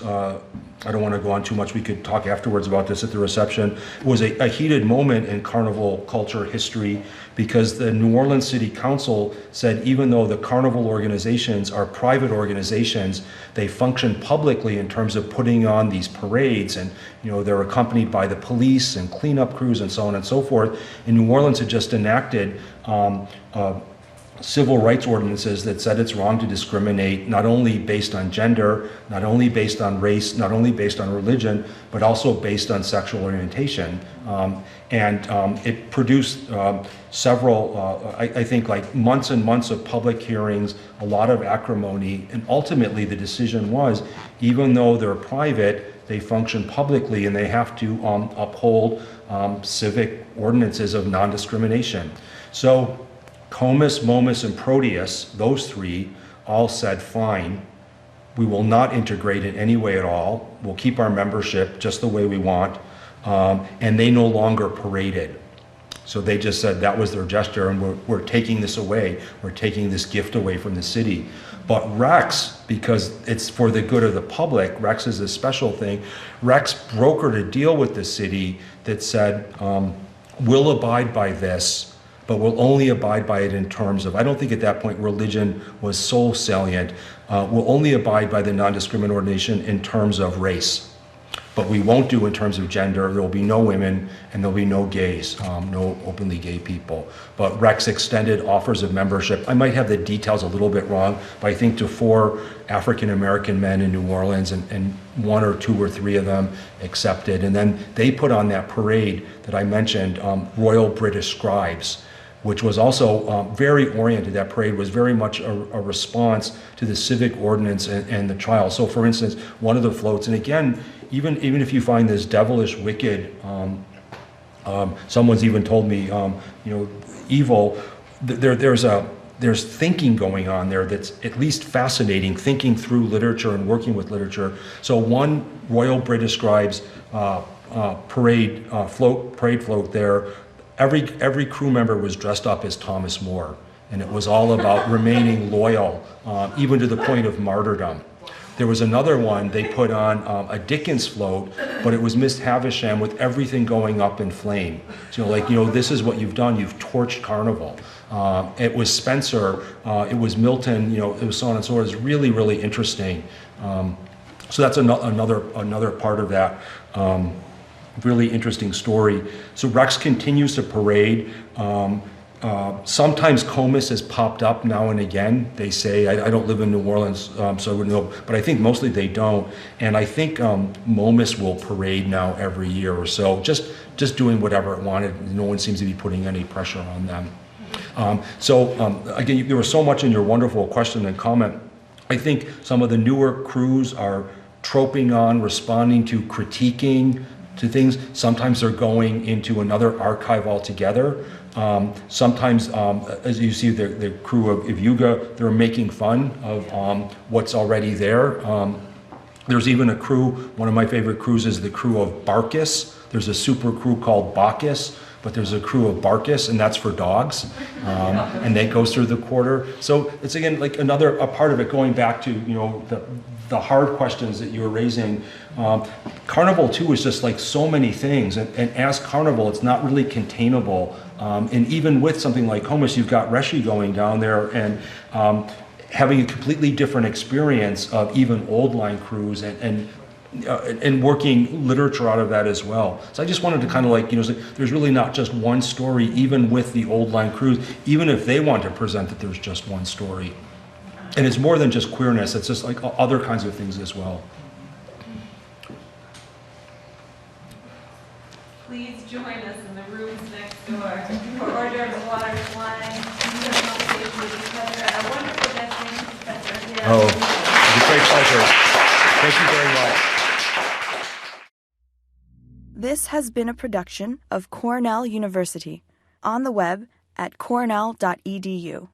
I don't want to go on too much. We could talk afterwards about this at the reception. It was a heated moment in carnival culture history because the New Orleans City Council said even though the carnival organizations are private organizations, they function publicly in terms of putting on these parades, and they're accompanied by the police and cleanup crews and so on and so forth. And New Orleans had just enacted civil rights ordinances that said it's wrong to discriminate not only based on gender, not only based on race, not only based on religion, but also based on sexual orientation. It produced several, I think, like months and months of public hearings, a lot of acrimony, and ultimately the decision was, even though they're private, they function publicly and they have to uphold civic ordinances of non-discrimination. So Comus, Momus, and Proteus, those three, all said, fine, we will not integrate in any way at all. We'll keep our membership just the way we want. And they no longer paraded. So they just said that was their gesture, and we're taking this away. We're taking this gift away from the city. But Rex, because it's for the good of the public, Rex is a special thing. Rex brokered a deal with the city that said, we'll abide by this, but we'll only abide by it in terms of, I don't think at that point religion was so salient, we'll only abide by the non-discrimination in terms of race. But we won't do in terms of gender. There will be no women and there'll be no gays, no openly gay people. But Rex extended offers of membership. I might have the details a little bit wrong, but I think to 4 African-American men in New Orleans, and 1 or 2 or 3 of them accepted. And then they put on that parade that I mentioned, Royal British Scribes, which was also very oriented. That parade was very much a response to the civic ordinance and the trial. So for instance, one of the floats, and again, even if you find this devilish, wicked, someone's even told me, evil, there's thinking going on there that's at least fascinating, thinking through literature and working with literature. So one Royal British Scribes parade float there, every crew member was dressed up as Thomas More, and it was all about remaining loyal, even to the point of martyrdom. There was another one, they put on a Dickens float, but it was Miss Havisham with everything going up in flame. So this is what you've done, you've torched Carnival. It was Spenser, it was Milton, it was so on and so forth. It was really, really interesting. So that's another part of that. Really interesting story. So Rex continues to parade. Sometimes Comus has popped up now and again. They say, I don't live in New Orleans, so I wouldn't know, but I think mostly they don't. And I think Momus will parade now every year or so, just doing whatever it wanted. No one seems to be putting any pressure on them. Again, there was so much in your wonderful question and comment. I think some of the newer crews are troping on, responding to critiquing, to things. Sometimes they're going into another archive altogether. Sometimes, as you see, the crew of Ivuga, they're making fun of what's already there. There's even a crew, one of my favorite crews is the crew of Barkus. There's a super crew called Bacchus, but there's a crew of Barkus, and that's for dogs. And that goes through the quarter. So it's again like a part of it going back to, the hard questions that you were raising. Carnival too is just like so many things, and as Carnival, it's not really containable. And even with something like Comus, you've got Reggie going down there and having a completely different experience of even old line crews and working literature out of that as well. So I just wanted to kind of there's really not just one story, even with the old line crews, even if they want to present that there's just one story. And it's more than just queerness, it's just like other kinds of things as well. Please join us in the rooms next door for hors d'oeuvres, water, wine, conversation with each other, and a wonderful guest, Spenser. Oh, it's a great pleasure. Thank you very much. This has been a production of Cornell University, on the web at cornell.edu.